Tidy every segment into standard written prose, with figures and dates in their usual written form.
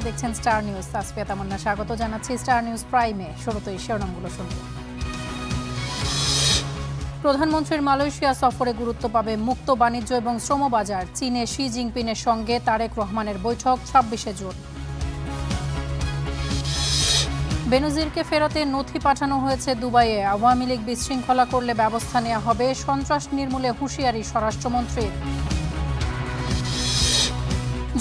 দেখছেন star news. Tasfia তামান্না স্বাগত জানাচ্ছি স্টার নিউজ প্রাইমে। শুরুতেই শিরোনামগুলো শুনব। প্রধানমন্ত্রীর মালয়েশিয়া সফরে গুরুত্ব পাবে মুক্ত বাণিজ্য এবং শ্রম বাজার। চীনে শি জিনপিংয়ের সঙ্গে তারেক রহমানের বৈঠক 26শে জুন। বেনজিরকে ফেরাতে নথি পাঠানো হয়েছে দুবাইয়ে। আওয়ামী লীগ বিশৃঙ্খলা করলে ব্যবস্থা নেওয়া হবে, সন্ত্রাস নির্মূলে হুঁশিয়ারি স্বরাষ্ট্রমন্ত্রীর।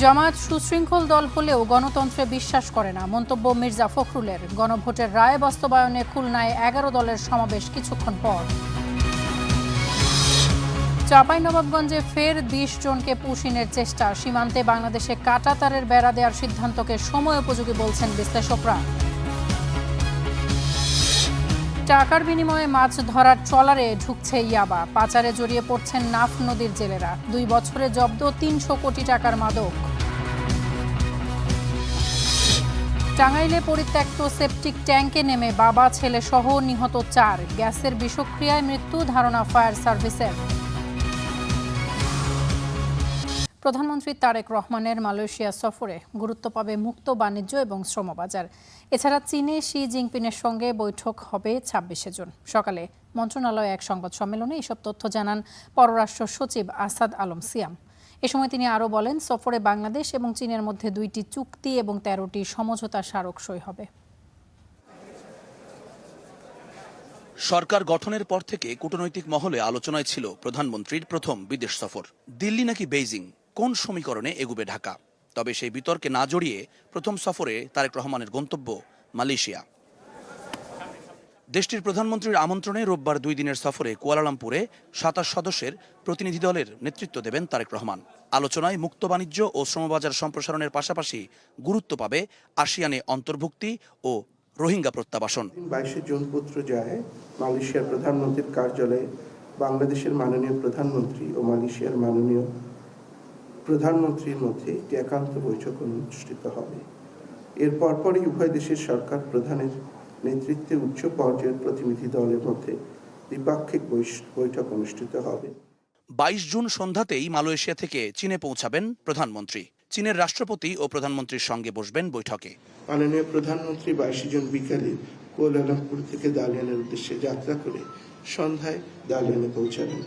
জামায়াত সুশৃঙ্খল দল হলেও গণতন্ত্রে বিশ্বাস করে না, মন্তব্য মির্জা ফখরুলের। গণভোটের রায় বাস্তবায়নে খুলনায় 11 দলের সমাবেশ কিছুক্ষণ পর। চাঁপাইনবাবগঞ্জে ফের 20 জনকে পুশিনের চেষ্টা। সীমান্তে বাংলাদেশে কাঁটাতারের বেড়া দেওয়ার সিদ্ধান্তকে সময় উপযোগী বলছেন বিশ্লেষকরা। টাকার বিনিময়ে মাছ ধরার ট্রলারে ঢুকছে ইয়াবা। পাচারে জড়িয়ে পড়ছেন নাফ নদীর জেলেরা। 2 বছরে জব্দ 300 কোটি টাকার মাদক। টাঙ্গাইলে পরিত্যক্ত সেপটিক ট্যাঙ্কে নেমে বাবা ছেলে সহ নিহত 4। গ্যাসের বিষক্রিয়ায় মৃত্যু, ধারণা ফায়ার সার্ভিসের। প্রধানমন্ত্রী তারেক রহমানের মালয়েশিয়া সফরে গুরুত্ব পাবে মুক্ত বাণিজ্য এবং শ্রমবাজার। এছাড়া চীনে শি জিনপিংয়ের সঙ্গে বৈঠক হবে 26শে জুন। সকালে মন্ত্রণালয়ে এক সংবাদ সম্মেলনে এসব তথ্য জানান পররাষ্ট্র সচিব আসাদ আলম সিয়াম। এ সময় তিনি আরও বলেন, সফরে বাংলাদেশ এবং চীনের মধ্যে 2টি চুক্তি এবং 13টি সমঝোতা স্মারক সই হবে। সরকার গঠনের পর থেকে কূটনৈতিক মহলে আলোচনায় ছিল প্রধানমন্ত্রীর প্রথম বিদেশ সফর। দিল্লি নাকি বেইজিং, কোন সমীকরণে এগুবে ঢাকা? তবে সেই বিতর্কে না জড়িয়ে প্রথম সফরে তারেক রহমানের গন্তব্য মালয়েশিয়া। দেশটির প্রধানমন্ত্রীর আমন্ত্রণে রোববার 2 দিনের সফরে কুয়ালালামপুরে 27 সদস্যের প্রতিনিধি দলের নেতৃত্ব দেবেন তারেক রহমান। আলোচনায় মুক্ত বাণিজ্য ও শ্রমবাজার সম্প্রসারণের পাশাপাশি গুরুত্ব পাবে আসিয়ানে অন্তর্ভুক্তি ও রোহিঙ্গা প্রত্যাবাসন। 22 জুন পত্র যায় মালয়েশিয়ার প্রধানমন্ত্রীর কার্যালয়ে বাংলাদেশের মাননীয় প্রধানমন্ত্রী ও মালয়েশিয়ার মাননীয় প্রধানমন্ত্রীর মধ্যে একটি একান্ত বৈঠক অনুষ্ঠিত হবে। এর পরপরই উভয় দেশের সরকার প্রধানের নেতৃত্বে উচ্চ পর্যায়ের প্রতিনিধি দলের মধ্যে দ্বিপাক্ষিক বৈঠক অনুষ্ঠিত হবে। 22 জুন সন্ধ্যাতেই মালয়েশিয়া থেকে চীনে পৌঁছাবেন প্রধানমন্ত্রী। চীনের রাষ্ট্রপতি ও প্রধানমন্ত্রীর সঙ্গে বসবেন বৈঠকে। মাননীয় প্রধানমন্ত্রী 22 জুন বিকালে কুয়ালালামপুর থেকে দালিয়ানের উদ্দেশ্যে যাত্রা করে সন্ধ্যায় দালিয়ানে পৌঁছাবেন।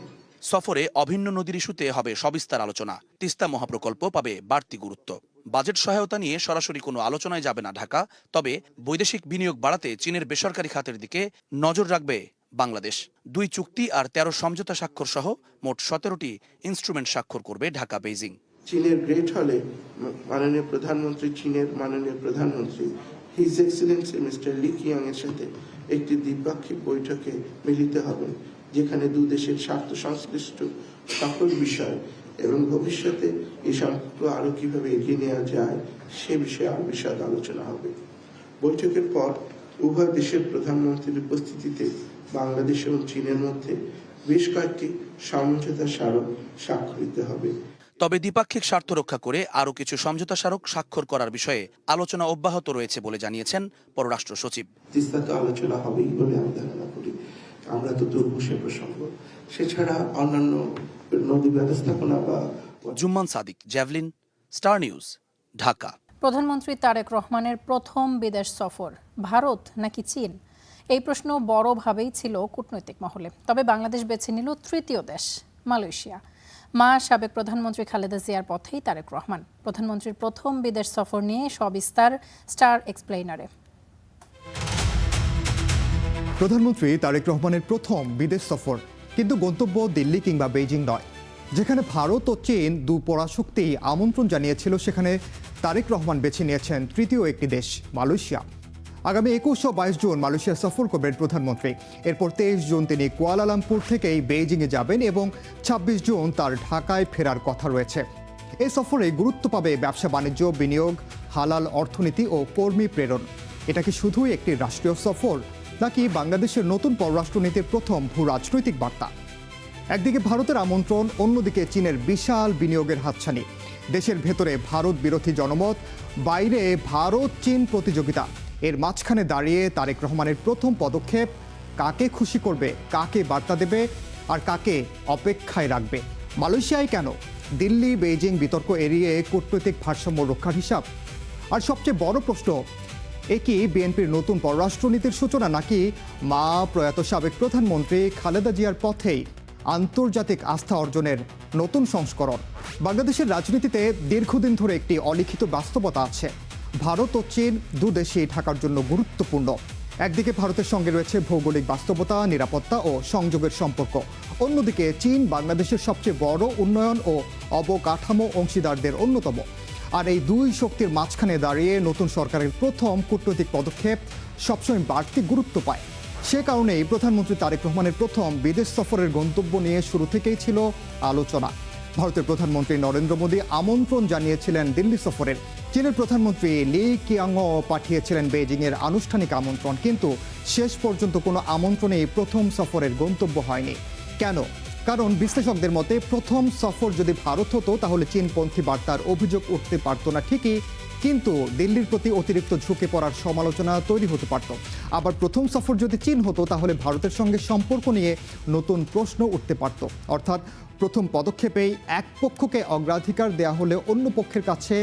সফরে অভিন্ন নদীর ইস্যুতে হবে সবিস্তার আলোচনা। তিস্তা মহাপ্রকল্প পাবে বাড়তি গুরুত্ব। বাজেট সহায়তা নিয়ে সরাসরি কোনো আলোচনায় যাবে না ঢাকা, তবে বৈদেশিক বিনিয়োগ বাড়াতে চীনের বেসরকারি খাতের দিকে নজর রাখবে বাংলাদেশ। 2 চুক্তি আর 13 সমঝোতা স্বাক্ষর সহ মোট 17টি ইনস্ট্রুমেন্ট স্বাক্ষর করবে ঢাকা বেইজিং। চীনের গ্রেট হলে মাননীয় প্রধানমন্ত্রী চীনের মাননীয় প্রধানমন্ত্রী his excellency mister Lee Khiang এর সাথে একটি দ্বিপাক্ষিক বৈঠকে মিলিত হবেন, যেখানে 2 দেশের স্বার্থ সংশ্লিষ্ট সকল বিষয় এবং ভবিষ্যতে এই সম্পর্ক আরো কিভাবে এগিয়ে নেওয়া যায় সে বিষয়ে আরো বিশদ আলোচনা হবে। বৈঠকের পর উভয় দেশের প্রধানমন্ত্রীর উপস্থিতিতে বাংলাদেশ এবং চীনের মধ্যে বেশ কয়েকটি সমঝোতা স্মারক স্বাক্ষরিত হবে। তবে দ্বিপাক্ষিক স্বার্থ রক্ষা করে আরও কিছু সমঝোতা স্মারক স্বাক্ষর করার বিষয়ে আলোচনা অব্যাহত রয়েছে বলে জানিয়েছেন পররাষ্ট্র সচিব। তিস্তাতে আলোচনা হবেই বলে আমি ধারণা করি। আমরা তো দুর্ঘোষের প্রসঙ্গ, সেছাড়া অন্যান্য নদী ব্যবস্থাপনা বা। Jumman Sadiq, javelin, Star News, Dhaka. প্রধানমন্ত্রী তারেক রহমানের প্রথম বিদেশ সফর ভারত নাকি চীন? এই প্রশ্ন বড়ভাবেই ছিল কূটনৈতিক মহলে। তবে বাংলাদেশ বেছে নিল তৃতীয় দেশ, মালয়েশিয়া। সাবেক প্রধানমন্ত্রী খালেদা জিয়ার পথেই তারেক রহমান। প্রধানমন্ত্রীর প্রথম বিদেশ সফর নিয়ে সবিস্তার স্টার এক্সপ্লেইনারে। প্রধানমন্ত্রী তারেক রহমানের প্রথম বিদেশ সফর, কিন্তু গন্তব্য দিল্লি কিংবা বেইজিং নয়। যেখানে ভারত ও চীন 2 পরাশক্তি আমন্ত্রণ জানিয়েছিল, সেখানে তারেক রহমান বেছে নিয়েছেন তৃতীয় একটি দেশ, মালয়েশিয়া। আগামী 21 ও 22 জুন মালয়েশিয়া সফর করবেন প্রধানমন্ত্রী। এরপর 23 জুন তিনি কুয়ালালামপুর থেকেই বেইজিংয়ে যাবেন এবং 26 জুন তার ঢাকায় ফেরার কথা রয়েছে। এই সফরে গুরুত্ব পাবে ব্যবসা বাণিজ্য, বিনিয়োগ, হালাল অর্থনীতি ও কর্মী প্রেরণ। এটা কি শুধুই একটি রাষ্ট্রীয় সফর, নাকি বাংলাদেশের নতুন পররাষ্ট্রনীতির প্রথম ভূ রাজনৈতিক বার্তা? একদিকে ভারতের আমন্ত্রণ, অন্যদিকে চীনের বিশাল বিনিয়োগের হাতছানি। দেশের ভেতরে ভারত বিরোধী জনমত, বাইরে ভারত চীন প্রতিযোগিতা। এর মাঝখানে দাঁড়িয়ে তারেক রহমানের প্রথম পদক্ষেপ কাকে খুশি করবে, কাকে বার্তা দেবে আর কাকে অপেক্ষায় রাখবে? মালয়েশিয়ায় কেন? দিল্লি বেইজিং বিতর্ক এড়িয়ে কূটনৈতিক ভারসাম্য রক্ষার হিসাব। আর সবচেয়ে বড় প্রশ্ন, এ কি বিএনপির নতুন পররাষ্ট্রনীতির সূচনা, নাকি মা প্রয়াত সাবেক প্রধানমন্ত্রী খালেদা জিয়ার পথেই আন্তর্জাতিক আস্থা অর্জনের নতুন সংস্করণ? বাংলাদেশের রাজনীতিতে দীর্ঘদিন ধরে একটি অলিখিত বাস্তবতা আছে। ভারত ও চীন দুদেশেই ঢাকার জন্য গুরুত্বপূর্ণ। একদিকে ভারতের সঙ্গে রয়েছে ভৌগোলিক বাস্তবতা, নিরাপত্তা ও সংযোগের সম্পর্ক। অন্যদিকে চীন বাংলাদেশের সবচেয়ে বড় উন্নয়ন ও অবকাঠামো অংশীদারদের অন্যতম। আর এই দুই শক্তির মাঝখানে দাঁড়িয়ে নতুন সরকারের প্রথম কূটনৈতিক পদক্ষেপ সবসময় বাড়তি গুরুত্ব পায়। সে কারণেই প্রধানমন্ত্রী তারেক রহমানের প্রথম বিদেশ সফরের গন্তব্য নিয়ে শুরু থেকেই ছিল আলোচনা। ভারতের প্রধানমন্ত্রী নরেন্দ্র মোদী আমন্ত্রণ জানিয়েছিলেন দিল্লি সফরের। চীনের প্রধানমন্ত্রী লি কিয়াংও পাঠিয়েছিলেন বেইজিংয়ের আনুষ্ঠানিক আমন্ত্রণ, কিন্তু শেষ পর্যন্ত কোনো আমন্ত্রণেই প্রথম সফরের গন্তব্য হয়নি। কেন? কারণ বিশ্লেষকদের মতে প্রথম সফর যদি ভারত হতো তাহলে চীনপন্থী বার্তার অভিযোগ উঠতে পারত না ঠিকই, কিন্তু দিল্লির প্রতি অতিরিক্ত ঝুঁকে পড়ার সমালোচনা তৈরি হতে পারত। আবার প্রথম সফর যদি চীন হতো তাহলে ভারতের সঙ্গে সম্পর্ক নিয়ে নতুন প্রশ্ন উঠতে পারত। অর্থাৎ প্রথম পদক্ষেপেই এক পক্ষকে অগ্রাধিকার দেয়া হলে অন্য পক্ষের কাছে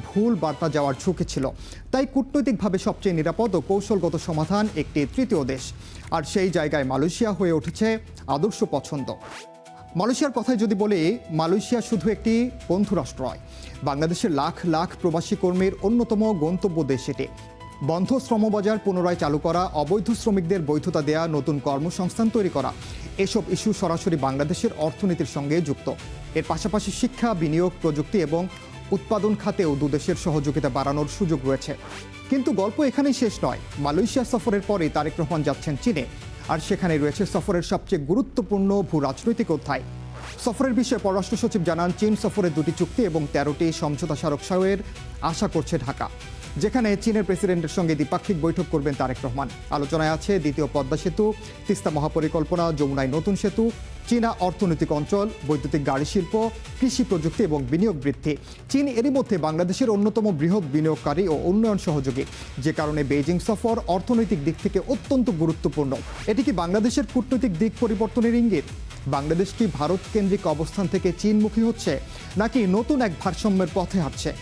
ভুল বার্তা যাওয়ার ঝুঁকি ছিল। তাই কূটনৈতিকভাবে সবচেয়ে নিরাপদ ও কৌশলগত সমাধান একটি তৃতীয় দেশ। আর সেই জায়গায় মালয়েশিয়া হয়ে উঠেছে আদর্শ পছন্দ। মালয়েশিয়ার কথায় যদি বলি, মালয়েশিয়া শুধু একটি বন্ধু রাষ্ট্র নয়, বাংলাদেশের লাখ লাখ প্রবাসী কর্মীর অন্যতম গন্তব্য দেশ এটি। বন্ধ শ্রমবাজার পুনরায় চালু করা, অবৈধ শ্রমিকদের বৈধতা দেয়া, নতুন কর্মসংস্থান তৈরি করা, এসব ইস্যু সরাসরি বাংলাদেশের অর্থনীতির সঙ্গে যুক্ত। এর পাশাপাশি শিক্ষা, বিনিয়োগ, প্রযুক্তি এবং উৎপাদন খাতেও দুদেশের সহযোগিতা বাড়ানোর সুযোগ রয়েছে। কিন্তু গল্প এখানেই শেষ নয়। মালয়েশিয়া সফরের পরে তারেক রহমান যাচ্ছেন চীনে, আর সেখানে রয়েছে সফরের সবচেয়ে গুরুত্বপূর্ণ ভূ রাজনৈতিক অধ্যায়। সফরের বিষয়ে পররাষ্ট্র সচিব জানান, চীন সফরের 2টি চুক্তি এবং 13টি সমঝোতা স্মারক সইয়ের আশা করছে ঢাকা, যেখানে চীনের প্রেসিডেন্টের সঙ্গে দ্বিপাক্ষিক বৈঠক করবেন তারেক রহমান। আলোচনায় আছে দ্বিতীয় পদ্মা সেতু, তিস্তা মহাপরিকল্পনা, যমুনায় নতুন সেতু, চীনা অর্থনৈতিক অঞ্চল, বৈদ্যুতিক গাড়ি শিল্প, কৃষি প্রযুক্তি এবং বিনিয়োগ বৃদ্ধি। চীন এরই মধ্যে বাংলাদেশের অন্যতম বৃহৎ বিনিয়োগকারী ও উন্নয়ন সহযোগী, যে কারণে বেইজিং সফর অর্থনৈতিক দিক থেকে অত্যন্ত গুরুত্বপূর্ণ। এটি কি বাংলাদেশের কূটনৈতিক দিক পরিবর্তনের ইঙ্গিত? বাংলাদেশ কি ভারত কেন্দ্রিক অবস্থান থেকে চীনমুখী হচ্ছে, নাকি নতুন এক ভারসাম্যের পথে হাঁটছে?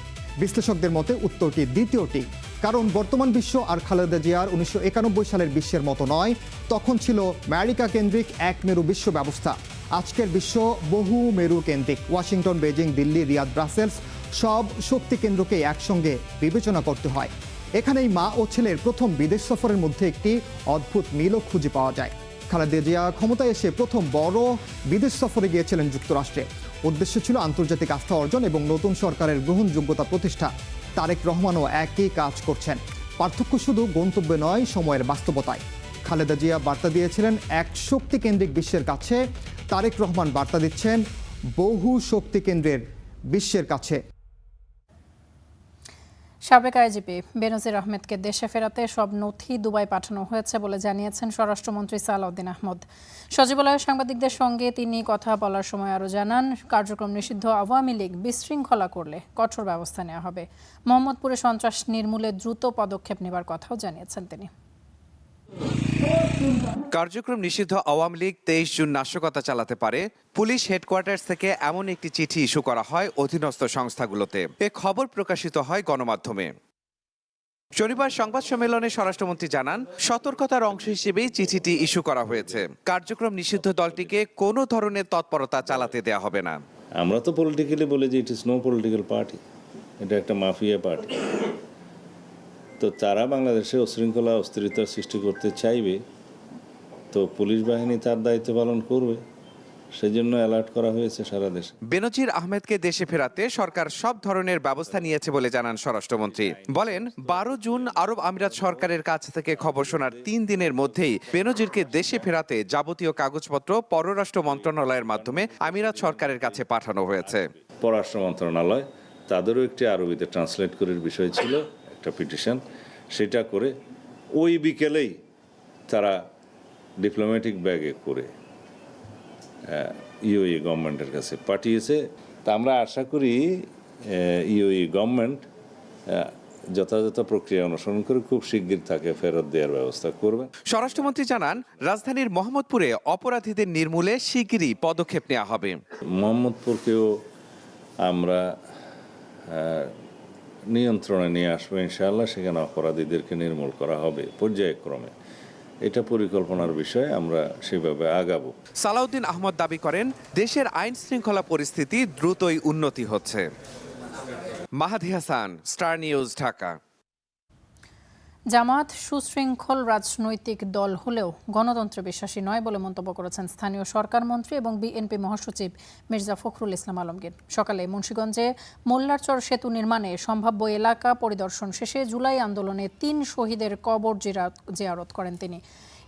বিশ্লেষকদের মতে উত্তরটি দ্বিতীয়টি। কারণ বর্তমান বিশ্ব আর খালেদা জিয়ার 1991 সালের বিশ্বের মতো নয়। তখন ছিল আমেরিকা কেন্দ্রিক এক মেরু বিশ্ব ব্যবস্থা। আজকের বিশ্ব বহু মেরু কেন্দ্রিক। Washington, Beijing, Delhi, Riyadh, Brussels সব শক্তি কেন্দ্রকে একসঙ্গে বিবেচনা করতে হয়। এখানেই মা ও ছেলের প্রথম বিদেশ সফরের মধ্যে একটি অদ্ভুত মিলও খুঁজে পাওয়া যায়। খালেদা জিয়া ক্ষমতায় এসে প্রথম বড় বিদেশ সফরে গিয়েছিলেন যুক্তরাষ্ট্রে। উদ্দেশ্য ছিল আন্তর্জাতিক আস্থা অর্জন এবং নতুন সরকারের গ্রহণযোগ্যতা প্রতিষ্ঠা। তারেক রহমানও একই কাজ করছেন। পার্থক্য শুধু গন্তব্যে নয়, সময়ের বাস্তবতায়। খালেদা জিয়া বার্তা দিয়েছিলেন এক শক্তি কেন্দ্রিক বিশ্বের কাছে, তারেক রহমান বার্তা দিচ্ছেন বহু শক্তি কেন্দ্রের বিশ্বের কাছে। সাবেক আইজিপি বেনজির আহমেদকে দেশে ফেরাতে সব নথি দুবাই পাঠানো হয়েছে বলে জানিয়েছেন স্বরাষ্ট্রমন্ত্রী সালাউদ্দিন আহমদ। সচিবালয়ে সাংবাদিকদের সঙ্গে তিনি কথা বলার সময় আরও জানান, কার্যক্রম নিষিদ্ধ আওয়ামী লীগ বিশৃঙ্খলা করলে কঠোর ব্যবস্থা নেওয়া হবে। মোহাম্মদপুরে সন্ত্রাস নির্মূলে দ্রুত পদক্ষেপ নেবার কথাও জানিয়েছেন তিনি। কার্যক্রম নিষিদ্ধ আওয়ামী লীগ 23 জুন নাশকতা চালাতে পারে, পুলিশ হেডকোয়ার্টার্স থেকে এমন একটি চিঠি ইস্যু করা হয় অধীনস্থ সংস্থাগুলোতে। এ খবর প্রকাশিত হয় গণমাধ্যমে। শনিবার সংবাদ সম্মেলনে স্বরাষ্ট্রমন্ত্রী জানান, সতর্কতার অংশ হিসেবেই চিঠিটি ইস্যু করা হয়েছে। কার্যক্রম নিষিদ্ধ দলটিকে কোনো ধরনের তৎপরতা চালাতে দেয়া হবে না। আমরা তো পলিটিক্যালি বলি যে it is no political party, এটা একটা মাফিয়া পার্টি। তো তারা বাংলাদেশে উশৃঙ্খলা অস্থিরতার সৃষ্টি করতে চাইবে, তো পুলিশ বাহিনী তার দায়িত্ব পালন করবে, সেজন্য অ্যালার্ট করা হয়েছে সারা দেশে। বেনজির আহমেদকে দেশে ফেরাতে সরকার সব ধরনের ব্যবস্থা নিয়েছে বলে জানান স্বরাষ্ট্রমন্ত্রী। বলেন, 12 জুন আরব আমিরাত সরকারের কাছ থেকে খবর শোনার 3 দিনের মধ্যেই বেনজিরকে দেশে ফেরাতে যাবতীয় কাগজপত্র পররাষ্ট্র মন্ত্রণালয়ের মাধ্যমে আমিরাত সরকারের কাছে পাঠানো হয়েছে। পররাষ্ট্র মন্ত্রণালয় তাদেরও একটি আরবিতে ট্রান্সলেট করার বিষয় ছিল, একটা পিটিশন, সেটা করে ওই বিকেলেই তারা ডিপ্লোম্যাটিক ব্যাগে করে ইউএই গভর্নমেন্টের কাছে পাঠিয়েছে। তা আমরা আশা করি ইউএই গভর্নমেন্ট যথাযথ প্রক্রিয়া অনুসরণ করে খুব শিগগির তাকে ফেরত দেওয়ার ব্যবস্থা করবে। স্বরাষ্ট্রমন্ত্রী জানান, রাজধানীর মোহাম্মদপুরে অপরাধীদের নির্মূলে শিগগিরই পদক্ষেপ নেওয়া হবে। মোহাম্মদপুরকেও আমরা নিয়ন্ত্রণে নিয়ে আসবে ইনশাআল্লাহ, সেখানে অপরাধীদেরকে নির্মূল করা হবে পর্যায়ক্রমে। এটা পরিকল্পনার বিষয়, আমরা সেভাবে আগাবো। সালাউদ্দিন আহমদ দাবি করেন, দেশের আইন শৃঙ্খলা পরিস্থিতি দ্রুতই উন্নতি হচ্ছে। মাহাদি হাসান, স্টার নিউজ, ঢাকা। জামাত সুশৃঙ্খল রাজনৈতিক দল হলেও গণতন্ত্রে বিশ্বাসী নয় বলে মন্তব্য করেছেন স্থানীয় সরকার মন্ত্রী এবং বিএনপি মহাসচিব মির্জা ফখরুল ইসলাম আলমগীর। সকালে মুন্সিগঞ্জে মোল্লারচর সেতু নির্মাণে সম্ভাব্য এলাকা পরিদর্শন শেষে জুলাই আন্দোলনে ৩ শহীদের কবর জিয়ারত করেন তিনি।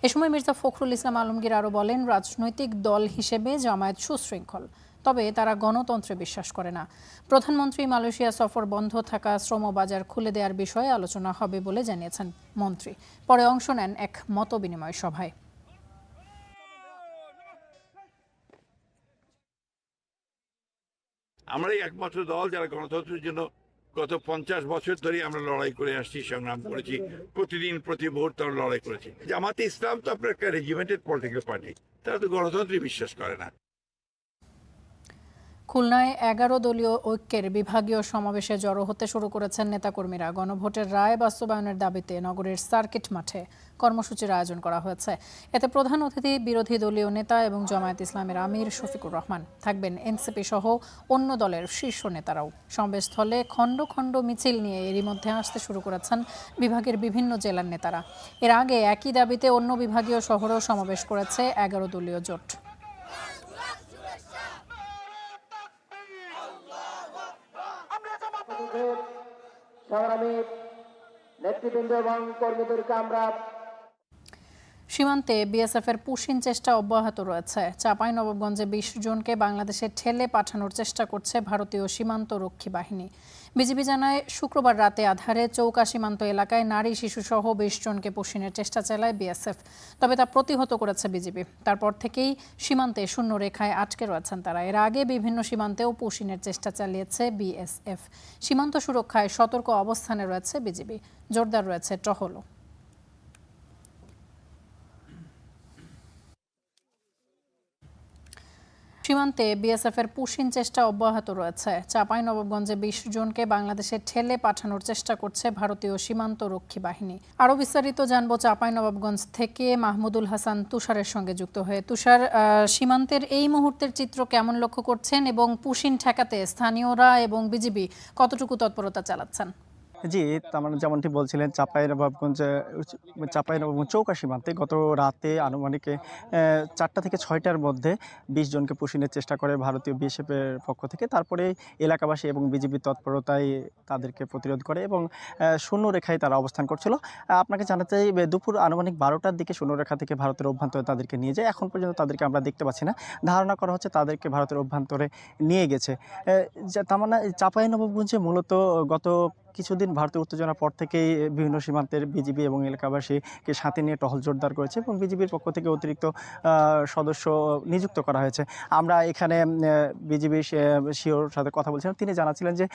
এ সময় মির্জা ফখরুল ইসলাম আলমগীর আরও বলেন, রাজনৈতিক দল হিসেবে জামায়াত সুশৃঙ্খল, তবে তারা গণতন্ত্রে বিশ্বাস করে না। প্রধানমন্ত্রী মালয়েশিয়া সফর বন্ধ থাকা শ্রমবাজার খুলে দেওয়ার বিষয়ে আলোচনা হবে বলে জানিয়েছেন মন্ত্রী। পরে অংশ নেন এক মতবিনিময় সভায়। আমরাই একমাত্র দল যারা গণতন্ত্রের জন্য গত 50 বছর ধরে আমরা লড়াই করে আসছি, সংগ্রাম করেছি, প্রতিদিন প্রতি মুহূর্তে আমরা লড়াই করেছি। জামাতে ইসলাম তো আপনার একটা রেজিমেন্টেড পলিটিক্যাল পার্টি, তারা তো গণতন্ত্রে বিশ্বাস করে না। খুলনায় 11 দলীয় ঐক্যের বিভাগীয় সমাবেশে জড়ো হতে শুরু করেছেন নেতাকর্মীরা। গণভোটের রায় বাস্তবায়নের দাবিতে নগরের সার্কিট মাঠে কর্মসূচির আয়োজন করা হয়েছে। এতে প্রধান অতিথি বিরোধী দলীয় নেতা এবং জামায়াত ইসলামের আমির শফিকুর রহমান, থাকবেন এনসিপি সহ অন্য দলের শীর্ষ নেতারাও। সমাবেশস্থলে খণ্ড খণ্ড মিছিল নিয়ে এরই মধ্যে আসতে শুরু করেছেন বিভাগের বিভিন্ন জেলার নেতারা। এর আগে একই দাবিতে অন্য বিভাগীয় শহরেও সমাবেশ করেছে 11 দলীয় জোট। সীমান্তে বিএসএফের পুশিং চেষ্টা অব্যাহত রয়েছে। চাঁপাইনবাবগঞ্জে 20 জনকে বাংলাদেশে ঠেলে পাঠানোর চেষ্টা করছে ভারতীয় সীমান্ত রক্ষী বাহিনী। বিজিবি জানায়, শুক্রবার রাতে আধারে চৌকা সীমান্ত এলাকায় নারী শিশুসহ 20 জনকে পুশিংয়ের চেষ্টা চালায় বিএসএফ, তবে তা প্রতিহত করেছে বিজিবি। তারপর থেকেই সীমান্তে শূন্য রেখায় আটকে রয়েছেন তারা। এর আগে বিভিন্ন সীমান্তেও পুশিংয়ের চেষ্টা চালিয়েছে বিএসএফ। সীমান্ত সুরক্ষায় সতর্ক অবস্থানে রয়েছে বিজিবি, জোরদার রয়েছে টহলও। সীমান্তে বিএসএফের পুশিং চেষ্টা অব্যাহত রয়েছে। চাঁপাইনবাবগঞ্জে 20 জনকে বাংলাদেশে ঠেলে পাঠানোর চেষ্টা করছে ভারতীয় সীমান্ত রক্ষী বাহিনী। আরও বিস্তারিত জানবো চাঁপাইনবাবগঞ্জ থেকে মাহমুদুল হাসান তুষারের সঙ্গে যুক্ত হয়ে। তুষার, সীমান্তের এই মুহূর্তের চিত্র কেমন লক্ষ্য করছেন এবং পুশিং ঠেকাতে স্থানীয়রা এবং বিজিবি কতটুকু তৎপরতা চালাচ্ছেন? জি, তার যেমনটি বলছিলেন, চাঁপাইনবাবগঞ্জ চৌকা সীমান্তে গত রাতে আনুমানিক 4টা থেকে 6টার মধ্যে 20 জনকে পুশিংয়ের চেষ্টা করে ভারতীয় বিএসএফের পক্ষ থেকে। তারপরে এলাকাবাসী এবং বিজিবির তৎপরতায় তাদেরকে প্রতিরোধ করে এবং শূন্য রেখায় তারা অবস্থান করছিল। আপনাকে জানাতে চাই, দুপুর আনুমানিক 12টার দিকে শূন্যরেখা থেকে ভারতের অভ্যন্তরে তাদেরকে নিয়ে যায়। এখন পর্যন্ত তাদেরকে আমরা দেখতে পাচ্ছি না। ধারণা করা হচ্ছে তাদেরকে ভারতের অভ্যন্তরে নিয়ে গেছে। তার মানে চাঁপাইনবাবগঞ্জে মূলত গত কিছুদিন ভারতের উত্তেজনার পর থেকেই বিভিন্ন সীমান্তের বিজিবি এবং এলাকাবাসীকে সাথে নিয়ে টহল জোরদার করেছে এবং বিজিবির পক্ষ থেকে অতিরিক্ত সদস্য নিযুক্ত করা হয়েছে। আমরা এখানে বিজিবি সিওর সাথে কথা বলছিলাম, তিনি জানাচ্ছিলেন যে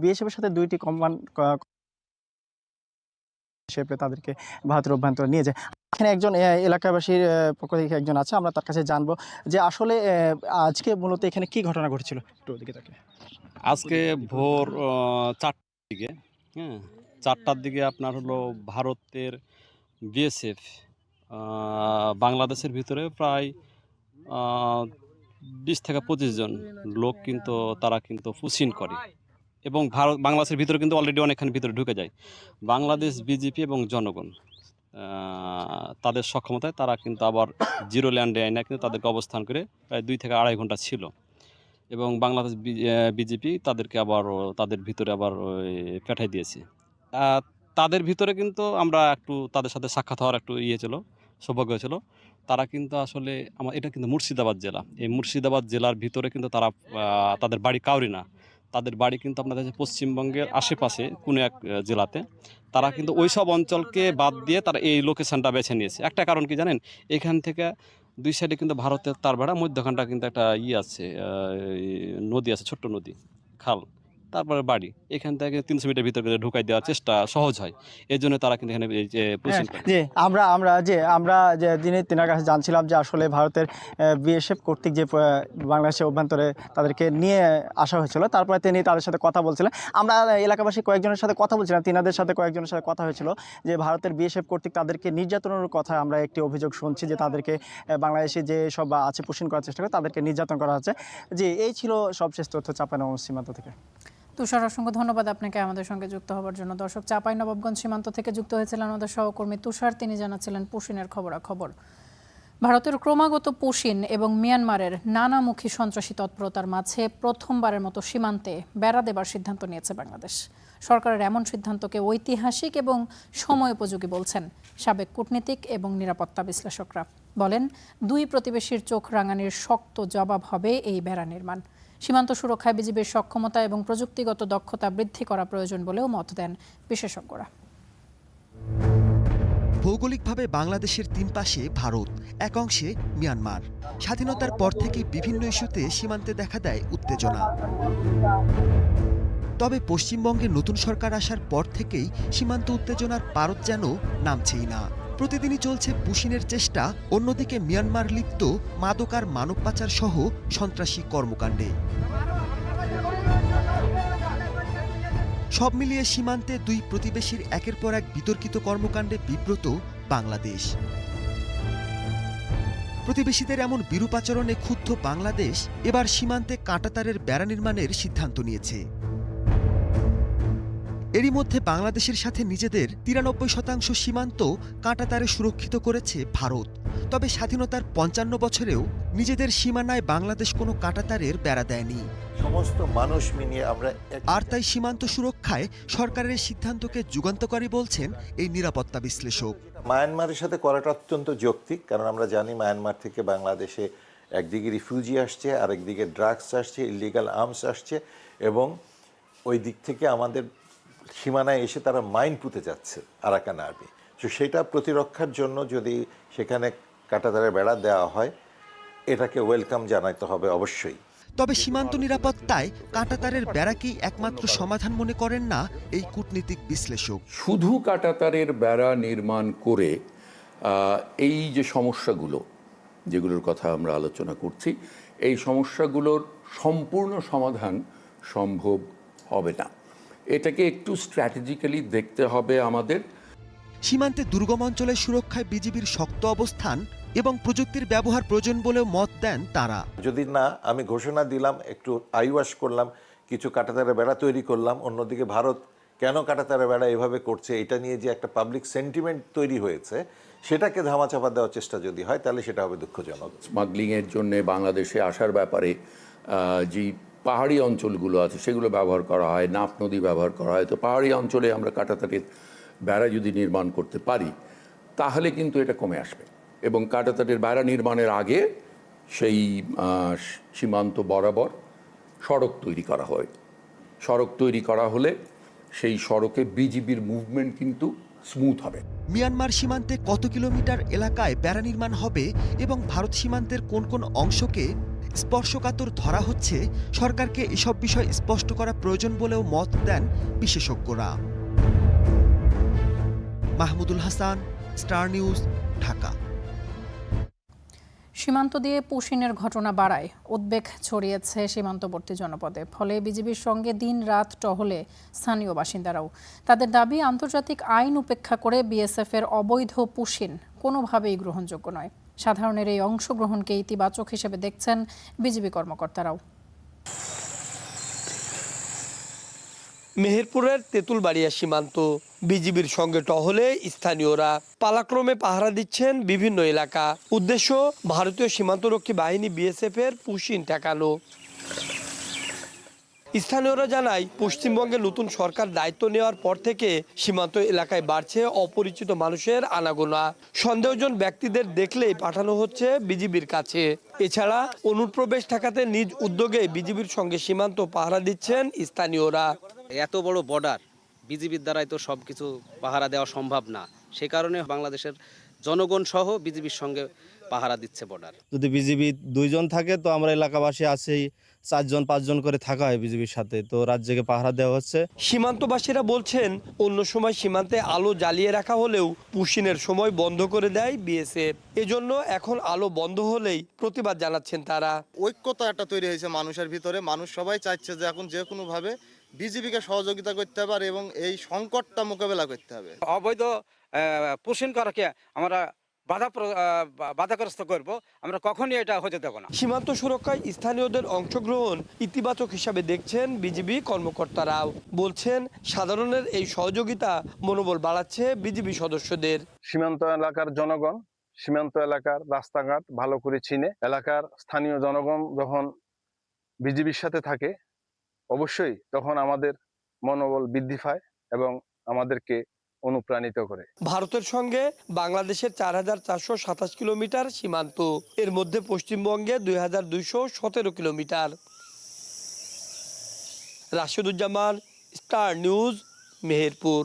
বিএসএফের সাথে 2টি কমান্ড হিসেবে তাদেরকে ভারতের অভ্যন্তরে নিয়ে যায়। এখানে একজন এলাকাবাসীর পক্ষ থেকে একজন আছে, আমরা তার কাছে জানবো যে আসলে আজকে মূলত এখানে কি ঘটনা ঘটেছিল। একটু ওদিকে তাকে। আজকে ভোর 4টার দিকে, 4টার দিকে আপনার হলো ভারতের বিএসএফ বাংলাদেশের ভিতরে প্রায় 20 থেকে 25 জন লোক কিন্তু তারা কিন্তু পুশিং করে এবং বাংলাদেশের ভিতরে কিন্তু অলরেডি অনেকখানি ভিতরে ঢুকে যায়। বাংলাদেশ বিজেপি এবং জনগণ তাদের সক্ষমতায় তারা কিন্তু আবার জিরো ল্যান্ডে আইনা কিন্তু তাদেরকে অবস্থান করে প্রায় 2 থেকে 2.5 ঘন্টা ছিল এবং বাংলাদেশ বিজেপি তাদেরকে আবার তাদের ভিতরে আবার পাঠিয়ে দিয়েছে। তাদের ভিতরে কিন্তু আমরা একটু তাদের সাথে সাক্ষাৎ হওয়ার একটু ছিল, সৌভাগ্য ছিল। তারা কিন্তু আসলে এটা কিন্তু মুর্শিদাবাদ জেলা। এই মুর্শিদাবাদ জেলার ভিতরে কিন্তু তারা তাদের বাড়ি কাউরি না, তাদের বাড়ি কিন্তু আপনাদের পশ্চিমবঙ্গের আশেপাশে কোনো এক জেলাতে। তারা কিন্তু ওই সব অঞ্চলকে বাদ দিয়ে তারা এই লোকেশনটা বেছে নিয়েছে। একটা কারণ কি জানেন, এখান থেকে 2 সাইডে কিন্তু ভারতের তার বেড়া, মধ্যখানটা কিন্তু একটা আছে, নদী আছে, ছোট্ট নদী, খাল। তারপরে বাড়ি, এখান থেকে 300 মিটার ভিতরে ঢুকাই দেওয়ার চেষ্টা সহজ হয়। এই জন্য তারা কিন্তু এখানে এই যে পুশিং করে। জি, আমরা যে দিনে তেনার কাছে জানছিলাম যে আসলে ভারতের বিএসএফ কর্তৃক যে বাংলাদেশের অভ্যন্তরে তাদেরকে নিয়ে আসা হয়েছিল, তারপরে তিনি তাদের সাথে কথা বলছিলেন। আমরা এলাকাবাসী কয়েকজনের সাথে কথা বলছিলাম, তিনাদের সাথে কয়েকজনের সাথে কথা হয়েছিল যে ভারতের বিএসএফ কর্তৃক তাদেরকে নির্যাতনের কথা আমরা একটি অভিযোগ শুনছি যে তাদেরকে বাংলাদেশে যে সব আছে পুশিং করার চেষ্টা করে তাদেরকে নির্যাতন করা হচ্ছে। জি, এই ছিল সবশেষ তথ্য চাঁপাইনবাবগঞ্জ সীমান্ত থেকে। তুষার, অসংখ্য ধন্যবাদ আপনাকে আমাদের সঙ্গে যুক্ত হওয়ার জন্য। দর্শক, চাঁপাইনবাবগঞ্জ সীমান্ত থেকে যুক্ত হয়েছিলেন আমাদের সহকর্মী তুষার। তিনি জানাচ্ছিলেন পুশিনের খবরাখবর। ভারতের ক্রমাগত পুশিন এবং মিয়ানমারের নানামুখী সন্ত্রাসী তৎপরতার মাঝে প্রথমবারের মতো সীমান্তে বেড়া দেবার সিদ্ধান্ত নিয়েছে বাংলাদেশ। সরকারের এমন সিদ্ধান্তকে ঐতিহাসিক এবং সময়োপযোগী বলছেন সাবেক কূটনীতিক এবং নিরাপত্তা বিশ্লেষকরা। বলেন, দুই প্রতিবেশীর চোখ রাঙানির শক্ত জবাব হবে এই বেড়া নির্মাণ। সীমান্ত সুরক্ষায় বিজিবির সক্ষমতা এবং প্রযুক্তিগত দক্ষতা বৃদ্ধি করা প্রয়োজন বলেও মত দেন বিশেষজ্ঞরা। ভৌগোলিকভাবে বাংলাদেশের 3 পাশে ভারত, এক অংশে মিয়ানমার। স্বাধীনতার পর থেকে বিভিন্ন ইস্যুতে সীমান্তে দেখা দেয় উত্তেজনা। তবে পশ্চিমবঙ্গে নতুন সরকার আসার পর থেকেই সীমান্ত উত্তেজনার পারদ যেন নামছেই না। প্রতিদিনই চলছে পুশিনের চেষ্টা, অন্যদিকে মিয়ানমার লিপ্ত মাদক আর মানব পাচার সহ সন্ত্রাসী কর্মকাণ্ডে। সব মিলিয়ে সীমান্তে দুই প্রতিবেশীর একের পর এক বিতর্কিত কর্মকাণ্ডে বিব্রত বাংলাদেশ। প্রতিবেশীদের এমন বিরূপ আচরণে ক্ষুব্ধ বাংলাদেশ এবার সীমান্তে কাঁটাতারের বেড়া নির্মাণের সিদ্ধান্ত নিয়েছে। এরই মধ্যে বাংলাদেশের সাথে নিজেদের 93% সীমান্ত কাঁটাতারে সুরক্ষিত করেছে ভারত। তবে স্বাধীনতার 55 বছরেও নিজেদের সীমানায় বাংলাদেশ কোনো কাঁটাতারের বেড়া দেয়নি। সমস্ত মানুষ মিলিয়ে আমরা আর তাই সীমান্ত সুরক্ষায় সরকারের সিদ্ধান্তকে যুগান্তকারী বলছেন এই নিরাপত্তা বিশ্লেষক। মায়ানমারের সাথে করাটা অত্যন্ত যৌক্তিক, কারণ আমরা জানি মায়ানমার থেকে বাংলাদেশে একদিকে রিফিউজি আসছে, আরেকদিকে ড্রাগস আসছে, ইলিগাল আর্মস আসছে, এবং ওই দিক থেকে আমাদের সীমানায় এসে তারা মাইন পুঁতে যাচ্ছে আরাকান আর্মি। তো সেটা প্রতিরক্ষার জন্য যদি সেখানে কাঁটাতারের বেড়া দেওয়া হয়, এটাকে ওয়েলকাম জানাতে হবে অবশ্যই। তবে সীমান্ত নিরাপত্তায় কাঁটাতারের বেড়াকেই একমাত্র সমাধান মনে করেন না এই কূটনীতিক বিশ্লেষক। শুধু কাঁটাতারের বেড়া নির্মাণ করে এই যে সমস্যাগুলো যেগুলোর কথা আমরা আলোচনা করছি, এই সমস্যাগুলোর সম্পূর্ণ সমাধান সম্ভব হবে না। এটাকে একটু স্ট্র্যাটেজিক্যালি দেখতে হবে আমাদের। সীমান্তে দুর্গম অঞ্চলের সুরক্ষায় বিজিবির শক্ত অবস্থান এবং প্রযুক্তির ব্যবহার প্রয়োজন বলেও মত দেন তারা। যদি না, আমি ঘোষণা দিলাম, একটু আইওয়াশ করলাম, কিছু কাঁটাতারের বেড়া তৈরি করলাম, অন্যদিকে ভারত কেন কাঁটাতারের বেড়া এভাবে করছে এটা নিয়ে যে একটা পাবলিক সেন্টিমেন্ট তৈরি হয়েছে, সেটাকে ধামাচাপা দেওয়ার চেষ্টা যদি হয়, তাহলে সেটা হবে দুঃখজনক। স্মাগলিংয়ের জন্য বাংলাদেশে আসার ব্যাপারে যে পাহাড়ি অঞ্চলগুলো আছে সেগুলো ব্যবহার করা হয়, নাফ নদী ব্যবহার করা হয়। তো পাহাড়ি অঞ্চলে আমরা কাঁটাতারের বেড়া যদি নির্মাণ করতে পারি, তাহলে কিন্তু এটা কমে আসবে। এবং কাঁটাতারের বেড়া নির্মাণের আগে সেই সীমান্ত বরাবর সড়ক তৈরি করা হয়। সড়ক তৈরি করা হলে সেই সড়কে বিজিবির মুভমেন্ট কিন্তু স্মুথ হবে। মিয়ানমার সীমান্তে কত কিলোমিটার এলাকায় বেড়া নির্মাণ হবে এবং ভারত সীমান্তের কোন কোন অংশকে স্পর্শকাতর ধরা হচ্ছে, সরকারকে এসব বিষয় স্পষ্ট করা প্রয়োজন বলেও মত দেন বিশেষজ্ঞরা। Mahmudul Hasan, star News, Dhaka. সীমান্ত দিয়ে পুশিনের ঘটনা বাড়ায় উদ্বেগ ছড়িয়েছে সীমান্তবর্তী জনপদে। ফলে বিজিবির সঙ্গে দিন রাত টহলে স্থানীয় বাসিন্দারাও। তাদের দাবি, আন্তর্জাতিক আইন উপেক্ষা করে বিএসএফ এর অবৈধ পুশিন কোনোভাবেই গ্রহণযোগ্য নয়। সাধারণের এই অংশগ্রহণকে ইতিবাচক হিসেবে দেখছেন বিজিবি কর্মকর্তারাও। মেহেরপুরের তেঁতুলবাড়িয়া সীমান্ত, বিজিবির সঙ্গে টহলে স্থানীয়রা পালাক্রমে পাহারা দিচ্ছেন বিভিন্ন এলাকা। উদ্দেশ্য ভারতীয় সীমান্তরক্ষী বাহিনী বিএসএফ এর পুশিন ঠেকানো। স্থানীয়রা জানায়, পশ্চিমবঙ্গে নতুন সরকার দায়িত্ব নেওয়ার পর থেকে সীমান্ত এলাকায় বাড়ছে অপরিচিত মানুষের আনাগোনা। সন্দেহজন ব্যক্তিদের দেখলেই পাঠানো হচ্ছে বিজিবির কাছে। এছাড়া অনুপ্রবেশ ঠেকাতে নিজ উদ্যোগে বিজিবির সঙ্গে সীমান্ত পাহারা দিচ্ছেন স্থানীয়রা। এত বড় বর্ডার, বিজিবির দ্বারাই তো সবকিছু পাহারা দেওয়া সম্ভব না। সে কারণে বাংলাদেশের জনগণ সহ বিজিবির সঙ্গে পাহারা দিচ্ছে বর্ডার। যদি বিজিবি 2 জন থাকে তো আমরা এলাকাবাসী আছি 4 জন 5 জন করে থাকা হয় বিজিবির সাথে, তো রাত জেগে পাহারা দেওয়া হচ্ছে। সীমান্তবাসীরা বলছেন অন্য সময় সীমান্তে আলো জ্বালিয়ে রাখা হলেও পুশিনের সময় বন্ধ করে দেয় বিএসএফ। এজন্য এখন আলো বন্ধ হলেই প্রতিবাদ জানাচ্ছেন তারা। ঐক্যতা একটা তৈরি হয়েছে মানুষের ভিতরে, মানুষ সবাই চাইছে যে এখন যে কোনোভাবে বিজিবিকে সহযোগিতা করতে হবে এবং এই সংকটটা মোকাবেলা করতে হবে। অবৈধ পোষণ করাকে আমরা বাধাগ্রস্ত করব, আমরা কখনই এটা হতে দেব না। সীমান্ত সুরক্ষায় স্থানীয়দের অংশগ্রহণ ইতিবাচক হিসাবে দেখছেন বিজিবি কর্মকর্তারাও। বলছেন সাধারণের এই সহযোগিতা মনোবল বাড়াচ্ছে বিজিবি সদস্যদের। সীমান্ত এলাকার জনগণ সীমান্ত এলাকার রাস্তাঘাট ভালো করে চিনে, এলাকার স্থানীয় জনগণ যখন বিজিবির সাথে থাকে অবশ্যই তখন আমাদের মনোবল বৃদ্ধি পায় এবং আমাদেরকে অনুপ্রাণিত করে। ভারতের সঙ্গে বাংলাদেশের 4427 কিলোমিটার সীমান্ত, এর মধ্যে পশ্চিমবঙ্গে 2217 kilometre. Rasheduzzaman, star news, Meherpur.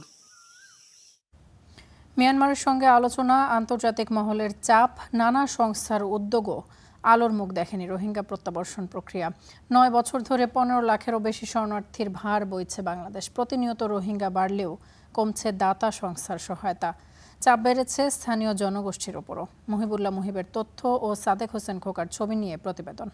মিয়ানমারের সঙ্গে আলোচনা, আন্তর্জাতিক মহলের চাপ, নানা সংস্থার উদ্যোগও আলোর মুখ দেখেনি রোহিঙ্গা প্রত্যাবর্ষণ প্রক্রিয়া। 9 বছর ধরে 15 লাখেরও বেশি শরণার্থীর ভার বইছে বাংলাদেশ। প্রতিনিয়ত রোহিঙ্গা বাড়লেও কমছে দাতা সংস্থার সহায়তা। চাপ বেড়েছে স্থানীয় জনগোষ্ঠীর ওপরও। মুহিবুল্লাহ মুহিবের তথ্য ও সাদেক হোসেন খোকার ছবি নিয়ে প্রতিবেদন।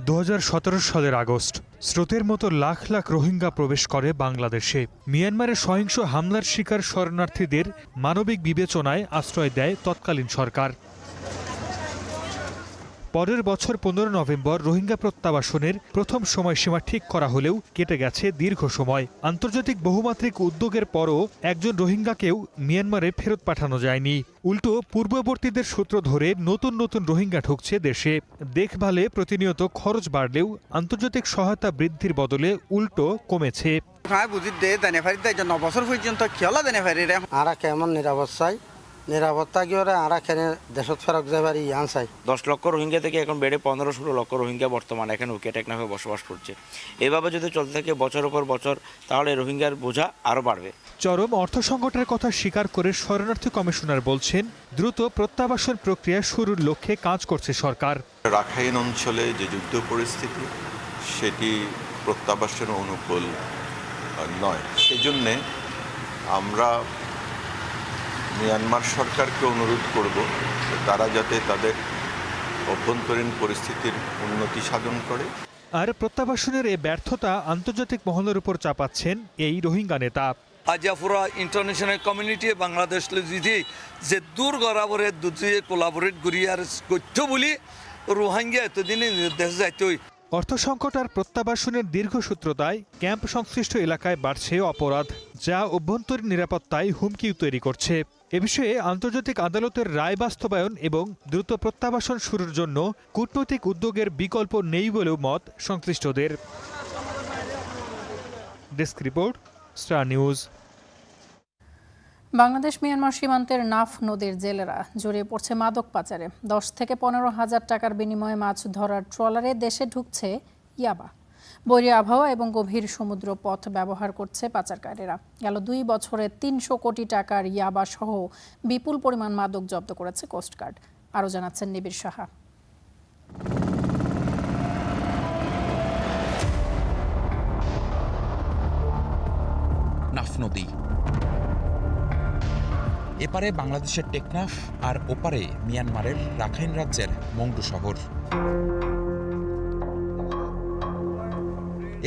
2017 সালের আগস্ট স্রোতের মতো লাখ লাখ রোহিঙ্গা প্রবেশ করে বাংলাদেশে। মিয়ানমারের সহিংস হামলার শিকার শরণার্থীদের মানবিক বিবেচনায় আশ্রয় দেয় তৎকালীন সরকার। পরের বছর 15 নভেম্বর রোহিঙ্গা প্রত্যাবাসনের প্রথম সময়সীমা ঠিক করা হলেও কেটে গেছে দীর্ঘ সময়। আন্তর্জাতিক বহুমাত্রিক উদ্যোগের পরও একজন রোহিঙ্গাকেও মিয়ানমারে ফেরত পাঠানো যায়নি। উল্টো পূর্ববর্তীদের সূত্র ধরে নতুন নতুন রোহিঙ্গা ঢুকছে দেশে। দেখভালে প্রতিনিয়ত খরচ বাড়লেও আন্তর্জাতিক সহায়তা বৃদ্ধির বদলে উল্টো কমেছে। আরা কেমন নিরাপত্তায় নিরাপত্তা কি ওরা আরা কেনে দেশত ফেরত যাবার ইয়ান চাই। 10 লক্ষ রোহিঙ্গা থেকে এখন বেড়ে 15-16 লক্ষ রোহিঙ্গা বর্তমানে এখানে টেকনাফে বসবাস করছে। এভাবে যদি চলতে থাকে বছরের পর বছর, তাহলে রোহিঙ্গার বোঝা আরও বাড়বে। চরম অর্থ সংকটের কথা স্বীকার করে শরণার্থী কমিশনার বলছেন, দ্রুত প্রত্যাবাসন প্রক্রিয়া শুরুর লক্ষ্যে কাজ করছে সরকার। রাখাইন অঞ্চলে যে যুদ্ধ পরিস্থিতি সেটি প্রত্যাবাসন অনুকূল নয়। সেজন্য আমরা মিয়ানমার সরকারকে অনুরোধ করব তারা যাতে তাদের অভ্যন্তরীণ পরিস্থিতির উন্নতি সাধন করে। আর প্রত্যাবাসনের এই ব্যর্থতা আন্তর্জাতিক মহলের উপর চাপাচ্ছেন এই রোহিঙ্গা নেতা। আজিয়াপুরা ইন্টারন্যাশনাল কমিউনিটি বাংলাদেশ যদি যে দূর গড়াবরে দুজিয়ে কোলাবোরেট করিয়ার করতে বলি রোহিঙ্গা এতদিনে দেশ যাইতই। অর্থ সংকট আর প্রত্যাবাসনের দীর্ঘসূত্রতায় ক্যাম্প সংশ্লিষ্ট এলাকায় বাড়ছে অপরাধ, যা অভ্যন্তরীণ নিরাপত্তায় হুমকি তৈরি করছে। এ বিষয়ে আন্তর্জাতিক আদালতের রায় বাস্তবায়ন এবং দ্রুত প্রত্যাবাসন শুরুর জন্য কূটনৈতিক উদ্যোগের বিকল্প নেই বলেও মত সংশ্লিষ্টদের। Desk report, star news. Bangladesh Myanmar সীমান্তের নাফ নদীর জেলেরা জড়িয়ে পড়ছে মাদক পাচারে। 10 থেকে 15 হাজার টাকার বিনিময়ে মাছ ধরার ট্রলারে দেশে ঢুকছে ইয়াবা। বৈরী আবহাওয়া এবং গভীর সমুদ্র পথ ব্যবহার করছে পাচারকারীরা। গেল 2 বছরে 300 কোটি টাকার ইয়াবা সহ বিপুল পরিমাণ মাদক জব্দ করেছে কোস্টগার্ড। আরও জানাচ্ছেন নিবিড় সাহা। নাফ নদী, এপারে বাংলাদেশের টেকনাফ আর ওপারে মিয়ানমারের রাখাইন রাজ্যের মংডু শহর।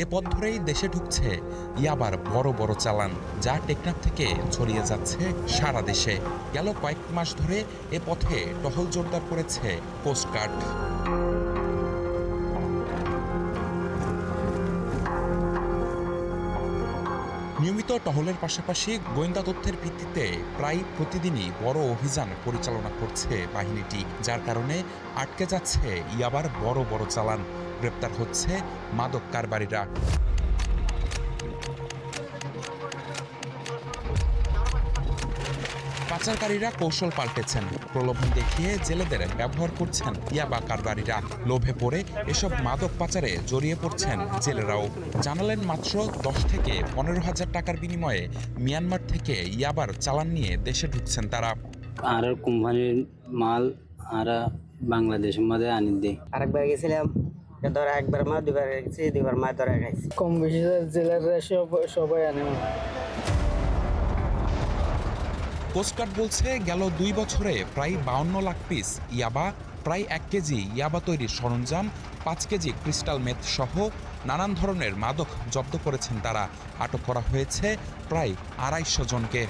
এ পথ ধরেই দেশে ঢুকছে ইয়াবার বড় বড় চালান, যা টেকনাফ থেকে ছড়িয়ে যাচ্ছে সারা দেশে। গেল কয়েক মাস ধরে এ পথে টহল জোরদার করেছে কোস্টগার্ড। নিয়মিত টহলের পাশাপাশি গোয়েন্দা তথ্যের ভিত্তিতে প্রায় প্রতিদিনই বড় অভিযান পরিচালনা করছে বাহিনীটি, যার কারণে আটকে যাচ্ছে ইয়াবার বড় বড় চালান। গ্রেপ্তার হচ্ছে মাদক কারবারিরা। পাচারকারীরা কৌশল পাল্টেছেন, প্রলোভন দেখিয়ে জেলেদের ব্যবহার করছেন ইয়াবা কারবারিরা। লোভে পড়ে এসব মাদক পাচারে জড়িয়ে পড়ছেন জেলেরাও। জানালেন মাত্র 10 থেকে 15,000 টাকার বিনিময়ে মিয়ানমার থেকে ইয়াবার চালান নিয়ে দেশে ঢুকছেন তারা। আর কোম্পানির মাল আর বাংলাদেশের মধ্যে আনি দেয়। আরেকবার গেছিলাম, ধর একবার মাছ, দুবার গেছি, দুবার মাছ ধরা খাইছি। কম বেশি জেলেরা সবাই আনে। কোস্টগার্ড বলছে গেল 2 বছরে প্রায় 52 লাখ পিস ইয়াবা, প্রায় 1 কেজি ইয়াবা তৈরির সরঞ্জাম, 5 কেজি ক্রিস্টাল মেথ সহ নানান ধরনের মাদক জব্দ করেছেন তারা। আটক করা হয়েছে প্রায় 250 জনকে।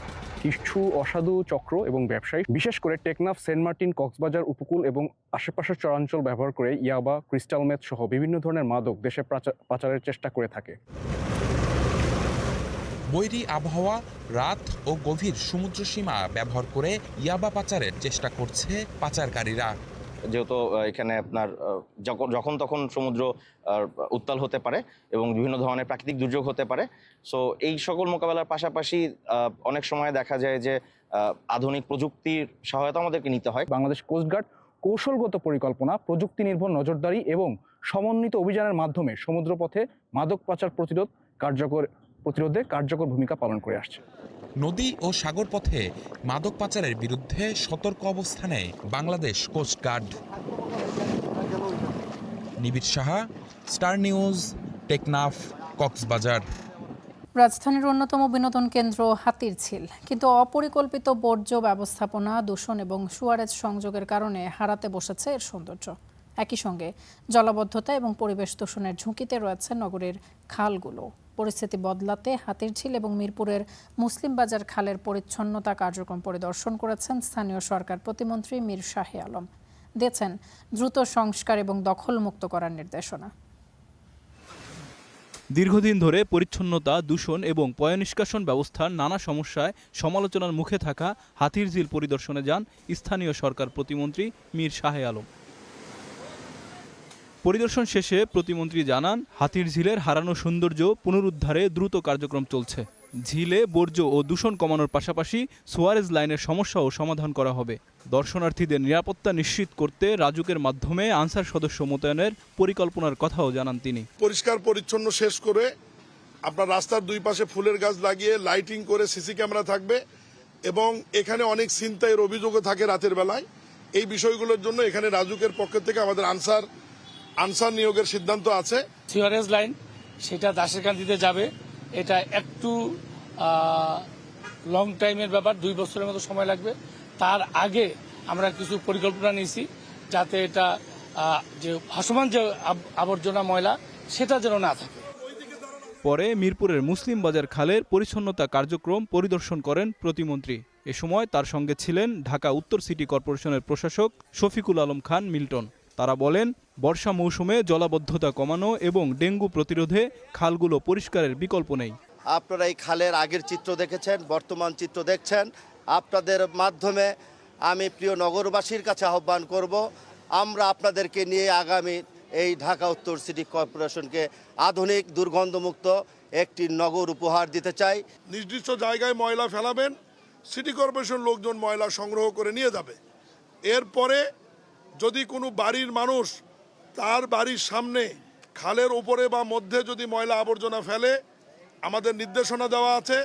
কিছু অসাধু চক্র এবং ব্যবসায়ী বিশেষ করে টেকনাফ, সেন্ট মার্টিন, কক্সবাজার উপকূল এবং আশেপাশের চরাঞ্চল ব্যবহার করে ইয়াবা, ক্রিস্টাল মেথ সহ বিভিন্ন ধরনের মাদক দেশে পাচারের চেষ্টা করে থাকে। বৈরী আবহাওয়া, রাত ও গভীর সমুদ্র সীমা ব্যবহার করে ইয়াবা পাচারের চেষ্টা করছে পাচারকারীরা। যেহেতু এখানে আপনার যখন তখন সমুদ্র উত্তাল হতে পারে এবং বিভিন্ন ধরনের প্রাকৃতিক দুর্যোগ হতে পারে, সো এই সকল মোকাবেলার পাশাপাশি অনেক সময় দেখা যায় যে আধুনিক প্রযুক্তির সহায়তা আমাদেরকে নিতে হয়। বাংলাদেশ কোস্টগার্ড কৌশলগত পরিকল্পনা, প্রযুক্তি নির্ভর নজরদারি এবং সমন্বিত অভিযানের মাধ্যমে সমুদ্রপথে মাদক পাচার প্রতিরোধে কার্যকর ভূমিকা পালন করে আসছে। নদী ও সাগর পথে মাদক পাচারের বিরুদ্ধে সতর্ক অবস্থানে বাংলাদেশ কোস্টগার্ড। নিবিড় সাহা, স্টার নিউজ, টেকনাফ, কক্সবাজার। রাজধানীর অন্যতম বিনোদন কেন্দ্র হাতিরঝিল, কিন্তু অপরিকল্পিত বর্জ্য ব্যবস্থাপনা, দূষণ এবং সুয়ারেজ সংযোগের কারণে হারাতে বসেছে এর সৌন্দর্য। একই সঙ্গে জলাবদ্ধতা এবং পরিবেশ দূষণের ঝুঁকিতে রয়েছে নগরীর খালগুলো। পরিস্থিতি বদলাতে হাতিরঝিল এবং মিরপুরের মুসলিম বাজার খালের পরিচ্ছন্নতা কার্যক্রম পরিদর্শন করেছেন স্থানীয় সরকার প্রতিমন্ত্রী মীর শাহে আলম। দিয়েছেন দ্রুত সংস্কার এবং দখলমুক্ত করার নির্দেশনা। দীর্ঘদিন ধরে পরিচ্ছন্নতা, দূষণ এবং পয়ঃনিষ্কাশন ব্যবস্থার নানা সমস্যায় সমালোচনার মুখে থাকা হাতিরঝিল পরিদর্শনে যান স্থানীয় সরকার প্রতিমন্ত্রী মীর শাহে আলম। পরিদর্শন শেষে প্রতিমন্ত্রী জানান, হাতিরঝিলের হারানো সৌন্দর্য পুনরুদ্ধারে দ্রুত কার্যক্রম চলছে। ঝিলে বর্জ্য ও দূষণ কমানোর পাশাপাশি সুয়ারেজ লাইনের সমস্যাও সমাধান করা হবে। দর্শনার্থীদের নিরাপত্তা নিশ্চিত করতে রাজুকের মাধ্যমে আনসার সদস্য মোতায়েনের পরিকল্পনার কথাও জানান তিনি। পরিষ্কার পরিচ্ছন্ন শেষ করে আপনার রাস্তার দুই পাশে ফুলের গাছ লাগিয়ে লাইটিং করে সিসি ক্যামেরা থাকবে এবং এখানে অনেক ছিনতাইয়ের অভিযোগও থাকে রাতের বেলায়। এই বিষয়গুলোর জন্য এখানে রাজুকের পক্ষ থেকে আমাদের আনসার নিয়োগের সিদ্ধান্ত আছে। সুয়ারেজ লাইন সেটা দাসেরকান্দিতে যাবে, এটা একটু লং টাইমের ব্যাপার, 2 বছরের মতো সময় লাগবে। তার আগে আমরা কিছু পরিকল্পনা নিয়েছি যাতে এটা যে ভাসমান যে আবর্জনা ময়লা সেটা যেন না থাকে। পরে মিরপুরের মুসলিম বাজার খালের পরিচ্ছন্নতা কার্যক্রম পরিদর্শন করেন প্রতিমন্ত্রী। এ সময় তার সঙ্গে ছিলেন ঢাকা উত্তর সিটি কর্পোরেশনের প্রশাসক শফিকুল আলম খান মিল্টন। তারা বলেন, বর্ষা মৌসুমে জলাবদ্ধতা কমানো এবং ডেঙ্গু প্রতিরোধে খালগুলো পরিষ্কারের বিকল্প নেই। আপনারা এই খালের আগের চিত্র দেখেছেন, বর্তমান চিত্র দেখছেন। আপনাদের মাধ্যমে আমি প্রিয় নগরবাসীর কাছে আহ্বান করব, আমরা আপনাদেরকে নিয়ে আগামী এই ঢাকা উত্তর সিটি কর্পোরেশনকে আধুনিক দুর্গন্ধমুক্ত একটি নগর উপহার দিতে চাই। নির্দিষ্ট জায়গায় ময়লা ফেলাবেন, সিটি কর্পোরেশন লোকজন ময়লা সংগ্রহ করে নিয়ে যাবে। এরপরে যদি কোনো বাড়ির মানুষ তার বাড়ির সামনে খালের উপরে বা মধ্যে যদি ময়লা আবর্জনা ফেলে, আমাদের নির্দেশনা দেওয়া আছে,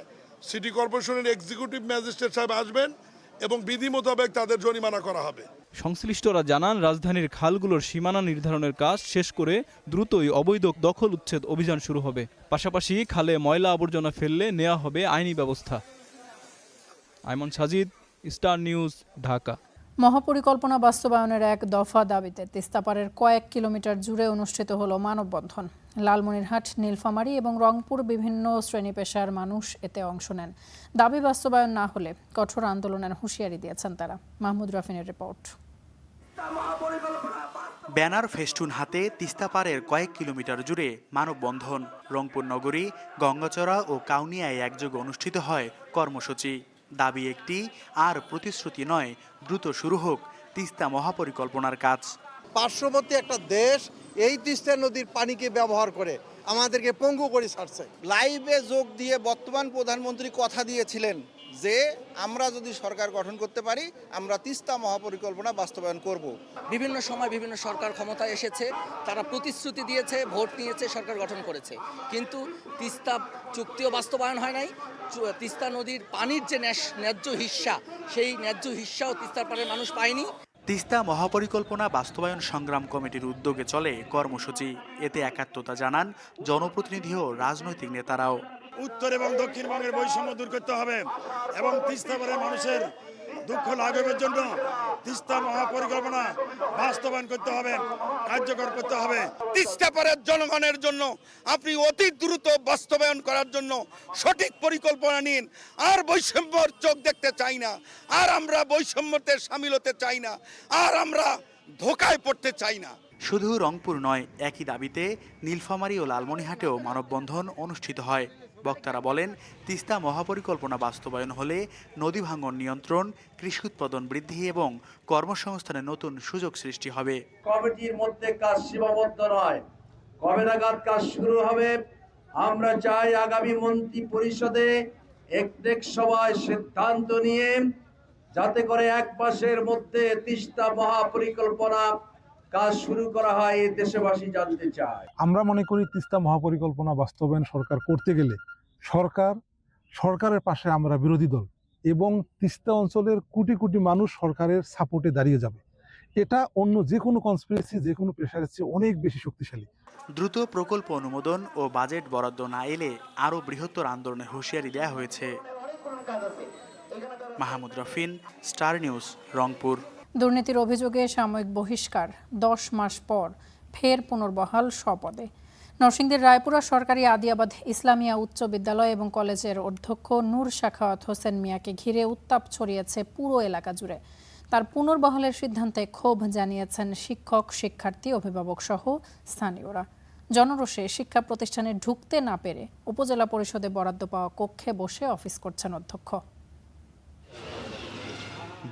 সিটি কর্পোরেশনের এক্সিকিউটিভ ম্যাজিস্ট্রেট সাহেব আসবেন এবং বিধি মোতাবেক তাদের জরিমানা করা হবে। সংশ্লিষ্টরা জানান, রাজধানীর খালগুলোর সীমানা নির্ধারণের কাজ শেষ করে দ্রুতই অবৈধ দখল উচ্ছেদ অভিযান শুরু হবে। পাশাপাশি খালে ময়লা আবর্জনা ফেললে নেওয়া হবে আইনি ব্যবস্থা। আইমন সাজিদ, স্টার নিউজ, ঢাকা। মহাপরিকল্পনা বাস্তবায়নের এক দফা দাবিতে তিস্তাপাড়ের কয়েক কিলোমিটার জুড়ে অনুষ্ঠিত হলো মানববন্ধন। লালমনিরহাট, নীলফামারী এবং রংপুর বিভিন্ন শ্রেণী পেশার মানুষ এতে অংশ নেন। দাবি বাস্তবায়ন না হলে কঠোর আন্দোলনের হুঁশিয়ারি দিয়েছেন তারা। মাহমুদ রাফিনের রিপোর্ট। ব্যানার ফেস্টুন হাতে তিস্তাপাড়ের কয়েক কিলোমিটার জুড়ে মানববন্ধন। রংপুর নগরী, গঙ্গাচড়া ও কাউনিয়ায় একযোগে অনুষ্ঠিত হয় কর্মসূচি। দাবি একটি, আর প্রতিশ্রুতি নয়, দ্রুত শুরু হোক তিস্তা মহাপরিকল্পনার কাজ। পার্শ্ববর্তী একটা দেশ এই তিস্তা নদীর পানিকে ব্যবহার করে আমাদেরকে পঙ্গু করে ছাড়ছে। লাইভে যোগ দিয়ে বর্তমান প্রধানমন্ত্রী কথা দিয়েছিলেন যে আমরা যদি সরকার গঠন করতে পারি আমরা তিস্তা মহাপরিকল্পনা বাস্তবায়ন করব। বিভিন্ন সময় বিভিন্ন সরকার ক্ষমতায় এসেছে, তারা প্রতিশ্রুতি দিয়েছে, ভোট নিয়েছে, সরকার গঠন করেছে, কিন্তু তিস্তা চুক্তিও বাস্তবায়ন হয় নাই। তিস্তা নদীর পানির যে ন্যায্য হিস্সা, সেই ন্যায্য হিস্সাও তিস্তার পাড়ের মানুষ পায়নি। তিস্তা মহাপরিকল্পনা বাস্তবায়ন সংগ্রাম কমিটির উদ্যোগে চলে কর্মসূচি। এতে একাত্মতা জানান জনপ্রতিনিধি ও রাজনৈতিক নেতারাও। উত্তর এবং দক্ষিণবঙ্গের বৈষম্য দূর করতে হবে এবং তিস্তা পাড়ের মানুষের দুঃখ লাঘবের জন্য তিস্তা মহাপরিকল্পনা বাস্তবায়ন করতে হবে, কার্যকর করতে হবে। তিস্তা পাড়ের জনগণের জন্য আপনি অতি দ্রুত বাস্তবায়ন করার জন্য সঠিক পরিকল্পনা নিন। আর বৈষম্যর চোখ দেখতে চাই না, আর আমরা বৈষম্যতে সামিল হতে চাই না, আর আমরা ধোকায় পড়তে চাই না। শুধু রংপুর নয়, একই দাবিতে নীলফামারী ও লালমনিরহাটেও মানববন্ধন অনুষ্ঠিত হয়। বক্তারা বলেন, তিস্তা মহাপরিকল্পনা বাস্তবায়ন হলে নদী ভাঙন নিয়ন্ত্রণ, কৃষি উৎপাদন বৃদ্ধি এবং কর্মসংস্থানের নতুন সুযোগ সৃষ্টি হবে। কমিটির মধ্যে কাজ সীমাবদ্ধ নয়, কবে নাগাদ কাজ শুরু হবে আমরা চাই আগামী মন্ত্রী পরিষদে এক সভায় সিদ্ধান্ত নিয়ে যাতে করে এক মাসের মধ্যে তিস্তা মহাপরিকল্পনা কাজ শুরু করা হয়, এই দেশবাসী জানতে চায়। আমরা মনে করি তিস্তা মহাপরিকল্পনা বাস্তবায়ন সরকার করতে গেলে সরকারের পাশে আমরা বিরোধী দল এবং তিস্তা অঞ্চলের কোটি কোটি মানুষ সরকারের সাপোর্টে দাঁড়িয়ে যাবে। এটা অন্য যে কোনো কনস্পিরেসি, যে কোনো প্রেশারের চেয়ে অনেক বেশি শক্তিশালী। দ্রুত প্রকল্প অনুমোদন ও বাজেট বরাদ্দ না এলে আরও বৃহত্তর আন্দোলনের হুঁশিয়ারি দেওয়া হয়েছে। Mahmud Rafin, star news, Rangpur. দুর্নীতির অভিযোগে সাময়িক বহিষ্কার 10 মাস পর ফের পুনর্বহাল স্বপদে। নরসিংদীর রায়পুরা সরকারি আদিয়াবাদ ইসলামিয়া উচ্চ বিদ্যালয় এবং কলেজের অধ্যক্ষ নূর সাখাওয়াত হোসেন মিয়াকে ঘিরে উত্তাপ ছড়িয়েছে পুরো এলাকা জুড়ে। তার পুনর্বহালের সিদ্ধান্তে ক্ষোভ জানিয়েছেন শিক্ষক, শিক্ষার্থী, অভিভাবক সহ স্থানীয়রা। জনরোষে শিক্ষা প্রতিষ্ঠানে ঢুকতে না পেরে উপজেলা পরিষদে বরাদ্দ পাওয়া কক্ষে বসে অফিস করছেন অধ্যক্ষ।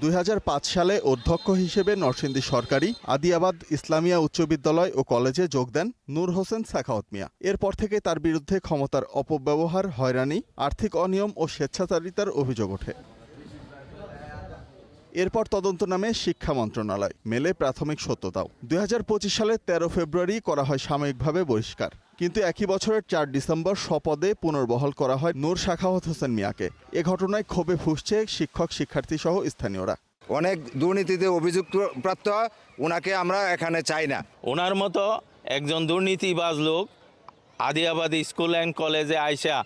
2005 সালে অধ্যক্ষ হিসেবে নরসিংদী সরকারি আদিয়াবাদ ইসলামিয়া উচ্চ বিদ্যালয় ও কলেজে যোগ দেন নূর হোসেন সাখাওয়াত মিয়া। এরপর থেকে তার বিরুদ্ধে ক্ষমতার অপব্যবহার, হয়রানি, আর্থিক অনিয়ম ও স্বেচ্ছাচারিতার অভিযোগ ওঠে। এরপর তদন্ত নামে শিক্ষা মন্ত্রণালয়, মেলে প্রাথমিক সত্যতাও। 2025 সালের 13 ফেব্রুয়ারি করা হয় সাময়িকভাবে বহিষ্কার, কিন্তু একই বছরের 4 ডিসেম্বর স্বপদে পুনর্বহাল করা হয় নূর সাখাওয়াত হোসেন মিয়াকে। এ ঘটনায় ক্ষোভে ফুঁসছে শিক্ষক, শিক্ষার্থী সহ স্থানীয়রা। অনেক দুর্নীতিতে অভিযুক্ত প্রাপ্ত, ওনাকে আমরা এখানে চাই না। ওনার মতো একজন দুর্নীতিবাজ লোক আদিয়াবাদ স্কুল অ্যান্ড কলেজে আইসা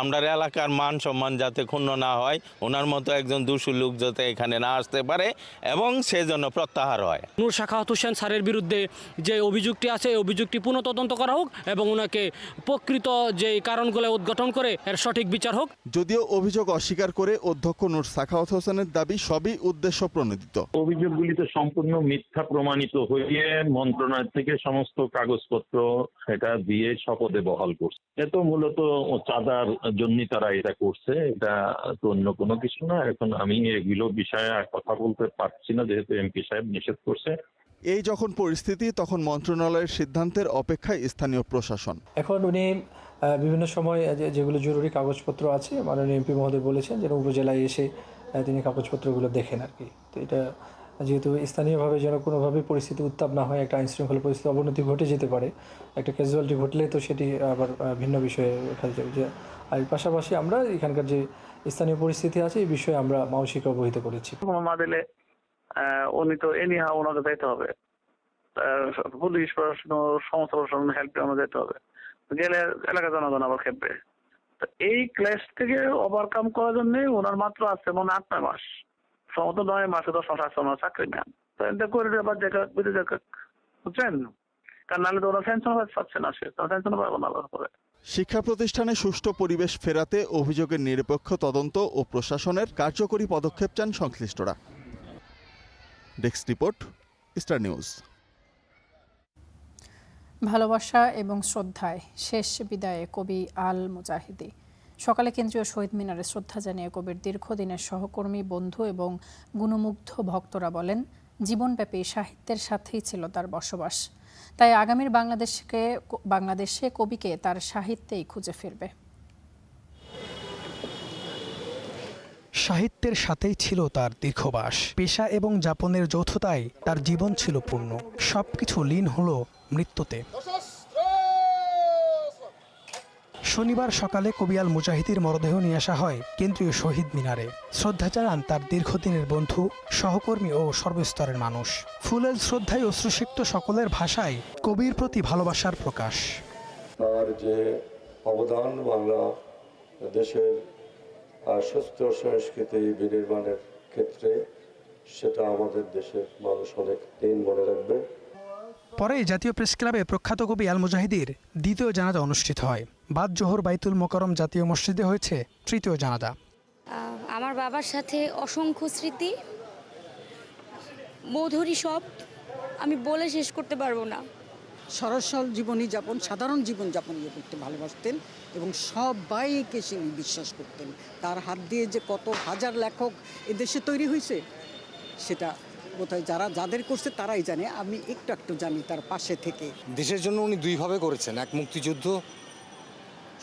আমরা এলাকার মান সম্মান যাতে ক্ষুণ্ণ না হয়, ওনার মতো একজন দোষী লোক যাতে এখানে না আসতে পারে এবং সেজন্য প্রত্যাহার হয়। নূর সাখাওয়াত হোসেন স্যারের বিরুদ্ধে যে অভিযোগটি আছে, এই অভিযোগটি পুনঃ তদন্ত করা হোক এবং ওনাকে প্রকৃত যে কারণগুলো উদ্ঘাটন করে এর সঠিক বিচার হোক। যদিও অভিযোগ অস্বীকার করে অধ্যক্ষ নূর সাখাওয়াত হোসেনের দাবি সবই উদ্দেশ্য প্রণোদিত। অভিযোগগুলি তো সম্পূর্ণ মিথ্যা প্রমাণিত হয়ে মন্ত্রণালয় থেকে সমস্ত কাগজপত্র সেটা দিয়ে শপথে বহাল করছে। এ তো মূলত চাঁদার জন্য তারা এটা করছে, এটা তো অন্য কোনো কিছু না। এখন আমি এগুলো বিষয়ে কথা বলতে পারছি না, যেহেতু এমপি সাহেব নিষেধ করছে। এই যখন পরিস্থিতি, তখন মন্ত্রণালয়ের সিদ্ধান্তের অপেক্ষায় স্থানীয় প্রশাসন। এখন উনি বিভিন্ন সময় যেগুলো জরুরি কাগজপত্র আছে, মাননীয় এমপি মহোদয় বলেছেন যেন উপজেলায় এসে তিনি কাগজপত্রগুলো দেখেন আর কি। তো এটা যেহেতু স্থানীয়ভাবে যেন কোনোভাবে পরিস্থিতি উত্তাপ না হয়, একটা আইনশৃঙ্খলা পরিস্থিতি অবনতি ঘটে যেতে পারে, একটা ক্যাজুয়ালিটি ঘটলে তো সেটি আবার ভিন্ন বিষয়ে দেখা যাবে। যে আর পাশাপাশি আমরা এখানকার যে স্থানীয় পরিস্থিতি আছে এই বিষয়ে আমরা মানসিক অবহিত করেছি। না দিলে উনি তো এনিহা ওনাকে যেতে হবে, পুলিশ প্রশাসন, সমস্ত প্রশাসন হেল্পে ওনাকে যেতে হবে, গেলে এলাকা জনগণ আবার খেপবে। তো এই ক্লেশ থেকে ওভারকাম করার জন্য ওনার মাত্র আছে মনে 8-9 মাস, সমস্ত 9 মাসে 10 মাস আছে ওনার চাকরি নেন। তো এটা করে আবার দেখা বিদেশ দেখা, বুঝছেন? কারণ নাহলে তো ওরা পেনশন পাচ্ছে না, সে পেনশন পাবো না করে। শিক্ষা প্রতিষ্ঠানে সুষ্ঠু পরিবেশ ফেরাতে অভিযোগের নিরপেক্ষ তদন্ত ও প্রশাসনের কার্যকরী পদক্ষেপ চান সংশ্লিষ্টরা। Desk report, star news. ভালোবাসা এবং শ্রদ্ধায় শেষ বিদায়ে কবি আল মুজাহিদি। সকালে কেন্দ্রীয় শহীদ মিনারে শ্রদ্ধা জানিয়ে কবির দীর্ঘদিনের সহকর্মী, বন্ধু এবং গুণমুগ্ধ ভক্তরা বলেন, জীবনব্যাপী সাহিত্যের সাথেই ছিল তার বসবাস। তাই আগামীর বাংলাদেশে কবিকে তার সাহিত্যেই খুঁজে ফিরবে। সাহিত্যের সাথেই ছিল তার দীর্ঘবাস। পেশা এবং যাপনের যৌথতায় তার জীবন ছিল পূর্ণ। সবকিছু লীন হলো মৃত্যুতে। শনিবার সকালে কবি আল মুজাহিদির মরদেহ নিয়ে আসা হয় কেন্দ্রীয় শহীদ মিনারে। শ্রদ্ধা জানান তার দীর্ঘদিনের বন্ধু, সহকর্মী ও সর্বস্তরের মানুষ। ফুলেল শ্রদ্ধায় অশ্রুসিক্ত সকলের ভাষায় কবির প্রতি ভালোবাসার প্রকাশ। তার যে অবদান বাংলা দেশের সুস্থ সংস্কৃতি বিনির্মাণের ক্ষেত্রে, সেটা আমাদের দেশের মানুষ অনেক দিন মনে রাখবে। পরে জাতীয় প্রেস ক্লাবে প্রখ্যাত কবি আল মুজাহিদির দ্বিতীয় জানাজা অনুষ্ঠিত হয়। বাদ জোহর বাইতুল মোকাররম জাতীয় মসজিদে হয়েছে তৃতীয় জানাজা। আমার বাবার সাথে অসংখ্য স্মৃতি, মধুরী সব, আমি বলে শেষ করতে পারবো না। সরল জীবনযাপন, সাধারণ জীবনযাপন করতে ভালোবাসতেন এবং সবাইকে তিনি বিশ্বাস করতেন। তার হাত দিয়ে যে কত হাজার লেখক এদেশে তৈরি হয়েছে সেটা বোধহয় যাদের করছে তারাই জানে। আমি একটু জানি তার পাশে থেকে। দেশের জন্য উনি দুইভাবে করেছেন, এক মুক্তিযুদ্ধ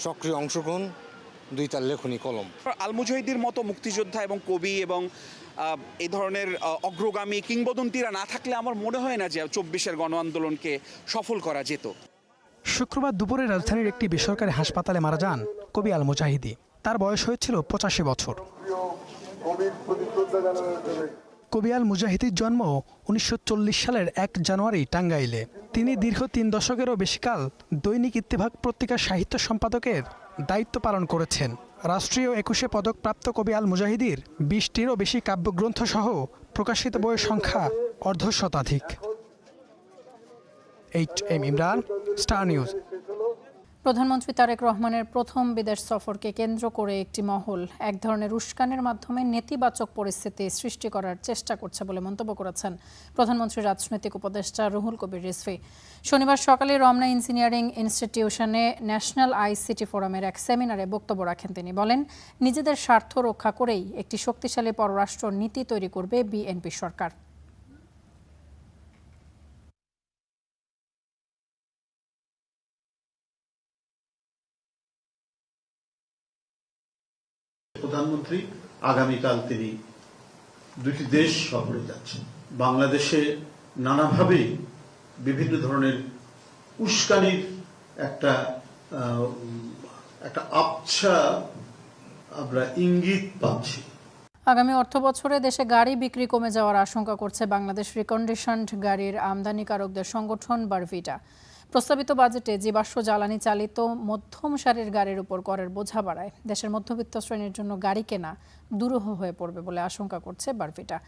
সক্রিয় অংশগ্রহণ, দুই তার লেখনী কলম। আল মুজাহিদির মতো মুক্তিযোদ্ধা এবং কবি এবং এই ধরনের অগ্রগামী কিংবদন্তিরা না থাকলে আমার মনে হয় না যে ২৪-এর গণ আন্দোলনকে সফল করা যেত। শুক্রবার দুপুরে রাজধানীর একটি বেসরকারি হাসপাতালে মারা যান কবি আল মুজাহিদি। তার বয়স হয়েছিল ৮৫ বছর। কবি আল মুজাহিদির জন্ম ১৯৪০ সালের ১ জানুয়ারি টাঙ্গাইলে। তিনি দীর্ঘ ৩ দশকেরও বেশিকাল দৈনিক ইত্তেফাক পত্রিকার সাহিত্য সম্পাদকের দায়িত্ব পালন করেছেন। রাষ্ট্রীয় ২১ পদকপ্রাপ্ত কবি আল মুজাহিদির ২০টিরও বেশি কাব্যগ্রন্থ সহ প্রকাশিত বইয়ের সংখ্যা অর্ধশতাধিক। HM Imran, star news. প্রধানমন্ত্রী তারেক রহমানের প্রথম বিদেশ সফরকে কেন্দ্র করে একটি মহল এক ধরনের উস্কানির মাধ্যমে নেতিবাচক পরিস্থিতি সৃষ্টি করার চেষ্টা করছে বলে মন্তব্য করেছেন প্রধানমন্ত্রীর রাজনৈতিক উপদেষ্টা রুহুল কবির রিজভী। শনিবার সকালে রমনা ইঞ্জিনিয়ারিং ইনস্টিটিউশনে ন্যাশনাল আইসিটি ফোরামের এক সেমিনারে বক্তব্য রাখেন তিনি। বলেন, নিজেদের স্বার্থ রক্ষা করেই একটি শক্তিশালী পররাষ্ট্র নীতি তৈরি করবে বিএনপি সরকার। প্রধানমন্ত্রী আগামীকাল তিনি দুটি দেশ সফরে যাচ্ছেন। বাংলাদেশে নানাভাবে বিভিন্ন ধরনের উস্কানির একটা আবছা আমরা ইঙ্গিত পাচ্ছি। আগামী অর্থবছরে দেশে গাড়ি বিক্রি কমে যাওয়ার আশঙ্কা করছে বাংলাদেশ রিকন্ডিশনড গাড়ির আমদানিকারকদের সংগঠন বারভিটা। প্রস্তাবিত বাজেটে জীবাশ্ম জ্বালানি চালিত মধ্যম সারির গাড়ির উপর করের বোঝা বাড়ায় দেশের মধ্যবিত্ত শ্রেণীর জন্য গাড়ি কেনা দুরূহ হয়ে পড়বে বলে আশঙ্কা করছে বারভিটা।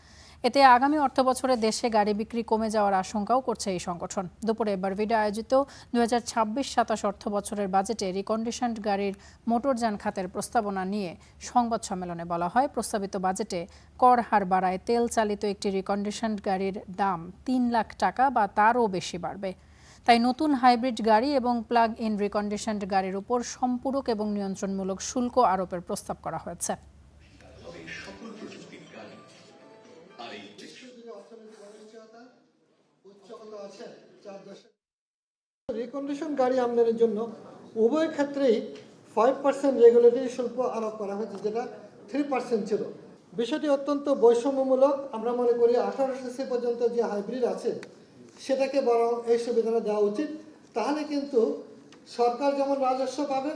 এতে আগামী অর্থবছরে দেশে গাড়ি বিক্রি কমে যাওয়ার আশঙ্কাও করছে এই সংগঠন। দুপুরে বারভিটা আয়োজিত ২০২৬-২৭ অর্থ বছরের বাজেটে রিকন্ডিশনড গাড়ির মোটরযান খাতের প্রস্তাবনা নিয়ে সংবাদ সম্মেলনে বলা হয়, প্রস্তাবিত বাজেটে কর হার বাড়ায় তেল চালিত একটি রিকন্ডিশনড গাড়ির দাম ৩ লাখ টাকা বা তারও বেশি বাড়বে। তাই নতুন হাইব্রিড গাড়ি এবং প্লাগ ইন রিকন্ডিশনড গাড়ির উপর সম্পূরক এবং নিয়ন্ত্রণমূলক শুল্ক আরোপের প্রস্তাব করা হয়েছে। রিকন্ডিশন গাড়ি আমদানির জন্য উভয় ক্ষেত্রেই 5% রেগুলেটরি শুল্ক আরোপ করা হয়েছে, যেটা 3% ছিল। বিষয়টি অত্যন্ত বৈষম্যমূলক। আমরা মনে করি 18 সিসি পর্যন্ত যে হাইব্রিড আছে সেটাকে বরং এই সুবিধাটা দেওয়া উচিত। তাহলে কিন্তু সরকার যেমন রাজস্ব পাবে,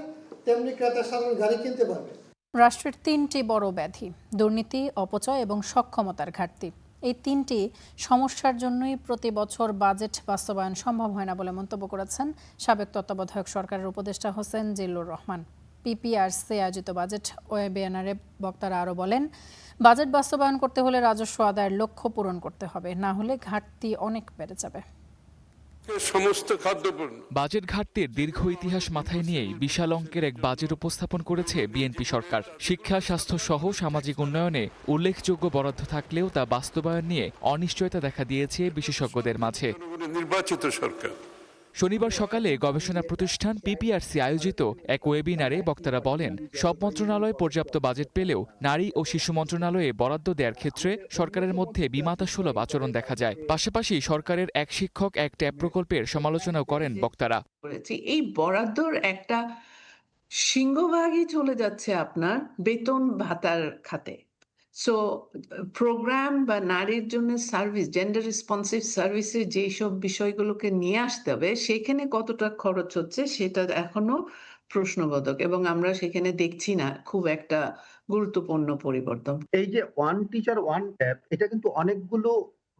তেমনি ক্রেতা সাধারণ গাড়ি কিনতে পারবে। রাষ্ট্রের 3টি বড় ব্যাধি দুর্নীতি, অপচয় এবং সক্ষমতার ঘাটতি। এই 3টি সমস্যার জন্যই প্রতি বছর বাজেট বাস্তবায়ন সম্ভব হয় না বলে মন্তব্য করেছেন সাবেক তত্ত্বাবধায়ক সরকারের উপদেষ্টা হোসেন জিল্লুর রহমান। পিপিআরসি আয়োজিত বাজেট ওয়েবিনারে বক্তারা আরও বলেন, বাজেট বাস্তবায়ন করতে হলে রাজস্ব আদায়ের লক্ষ্য পূরণ করতে হবে, না হলে ঘাটতি অনেক বেড়ে যাবে। সমস্ত খাদ্যপণ্য বাজেট ঘাটতির দীর্ঘ ইতিহাস মাথায় নিয়েই বিশাল অঙ্কের এক বাজেট উপস্থাপন করেছে বিএনপি সরকার। শিক্ষা, স্বাস্থ্য সহ সামাজিক উন্নয়নে উল্লেখযোগ্য বরাদ্দ থাকলেও তা বাস্তবায়ন নিয়ে অনিশ্চয়তা দেখা দিয়েছে বিশেষজ্ঞদের মাঝে। নির্বাচিত সরকার শনিবার সকালে গবেষণা প্রতিষ্ঠান পিপিআরসি আয়োজিত এক ওয়েবিনারে বক্তারা বলেন, সব মন্ত্রণালয় পর্যাপ্ত বাজেট পেলেও নারী ও শিশু মন্ত্রণালয়ে বরাদ্দ দেওয়ার ক্ষেত্রে সরকারের মধ্যে বিমাতাসুলভ আচরণ দেখা যায়। পাশাপাশি সরকারের এক শিক্ষক এক ট্যাব প্রকল্পের সমালোচনাও করেন বক্তারা। এই বরাদ্দর একটা সিংহভাগই চলে যাচ্ছে আপনার বেতন ভাতার খাতে। সো প্রোগ্রাম বা নারীর জন্য সার্ভিস, জেন্ডার রেসপন্সিভ সার্ভিসের যেসব বিষয়গুলোকে নিয়ে আসতে হবে সেখানে কতটা খরচ হচ্ছে সেটা এখনো প্রশ্নবোধক, এবং আমরা সেখানে দেখছি না খুব একটা গুরুত্বপূর্ণ পরিবর্তন। এই যে ওয়ান টিচার ওয়ান ট্যাব, এটা কিন্তু অনেকগুলো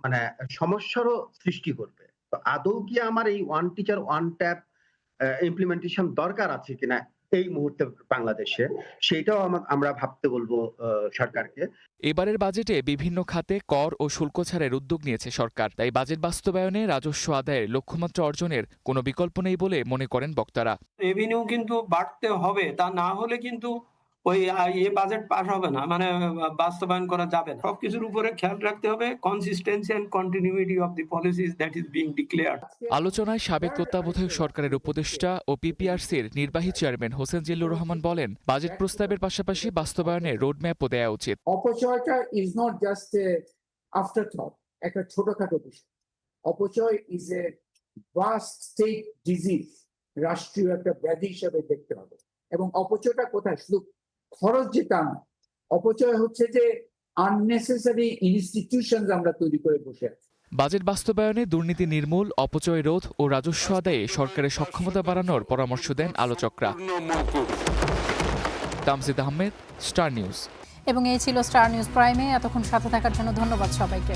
মানে সমস্যারও সৃষ্টি করবে। তো আদৌ কি আমার এই one teacher one tab implementation দরকার আছে কিনা এই মুহূর্তে বাংলাদেশে, সেটাও আমরা ভাবতে বলবো সরকারকে। এবারের বাজেটে বিভিন্ন খাতে কর ও শুল্ক ছাড়ের উদ্যোগ নিয়েছে সরকার, তাই বাজেট বাস্তবায়নে রাজস্ব আদায়ের লক্ষ্যমাত্রা অর্জনের কোনো বিকল্প নেই বলে মনে করেন বক্তারা। রেভিনিউ কিন্তু বাড়তে হবে, তা না হলে কিন্তু ওই বাজেট পাস হবে না, মানে বাস্তবায়ন করা যাবে না। সবকিছুর উপরে খেয়াল রাখতে হবে consistency and continuity of the policies that is being declared. আলোচনায় সাবেক তত্ত্বাবধায়ক সরকারের উপদেষ্টা ও পিপিআরসির নির্বাহী চেয়ারম্যান হোসেন জিল্লুর রহমান বলেন, বাজেট প্রস্তাবের পাশাপাশি বাস্তবায়নের রোডম্যাপও দেওয়া উচিত। অপচয়টা ইজ নট জাস্ট এ আফটারথট, একটা ছোটখাটো বিষয়। অপচয় is a vast state disease, রাষ্ট্রীয় একটা ব্যাধি হিসেবে দেখতে হবে। এবং অপচয়টা কোথায়? শুধু খরচ যেটা না, অপচয় হচ্ছে যে আননেসেসারি ইনস্টিটিউশনস আমরা তৈরি করে বসে আছি। বাজেট বাস্তবায়নে দুর্নীতি নির্মূল, অপচয় রোধ ও রাজস্ব আদায়ে সরকারের সক্ষমতা বাড়ানোর পরামর্শ দেন আলোচকরা। Tamjid Ahmed, Star News. এবং এই ছিল স্টার নিউজ প্রাইমে। এতক্ষণ সাথে থাকার জন্য ধন্যবাদ সবাইকে।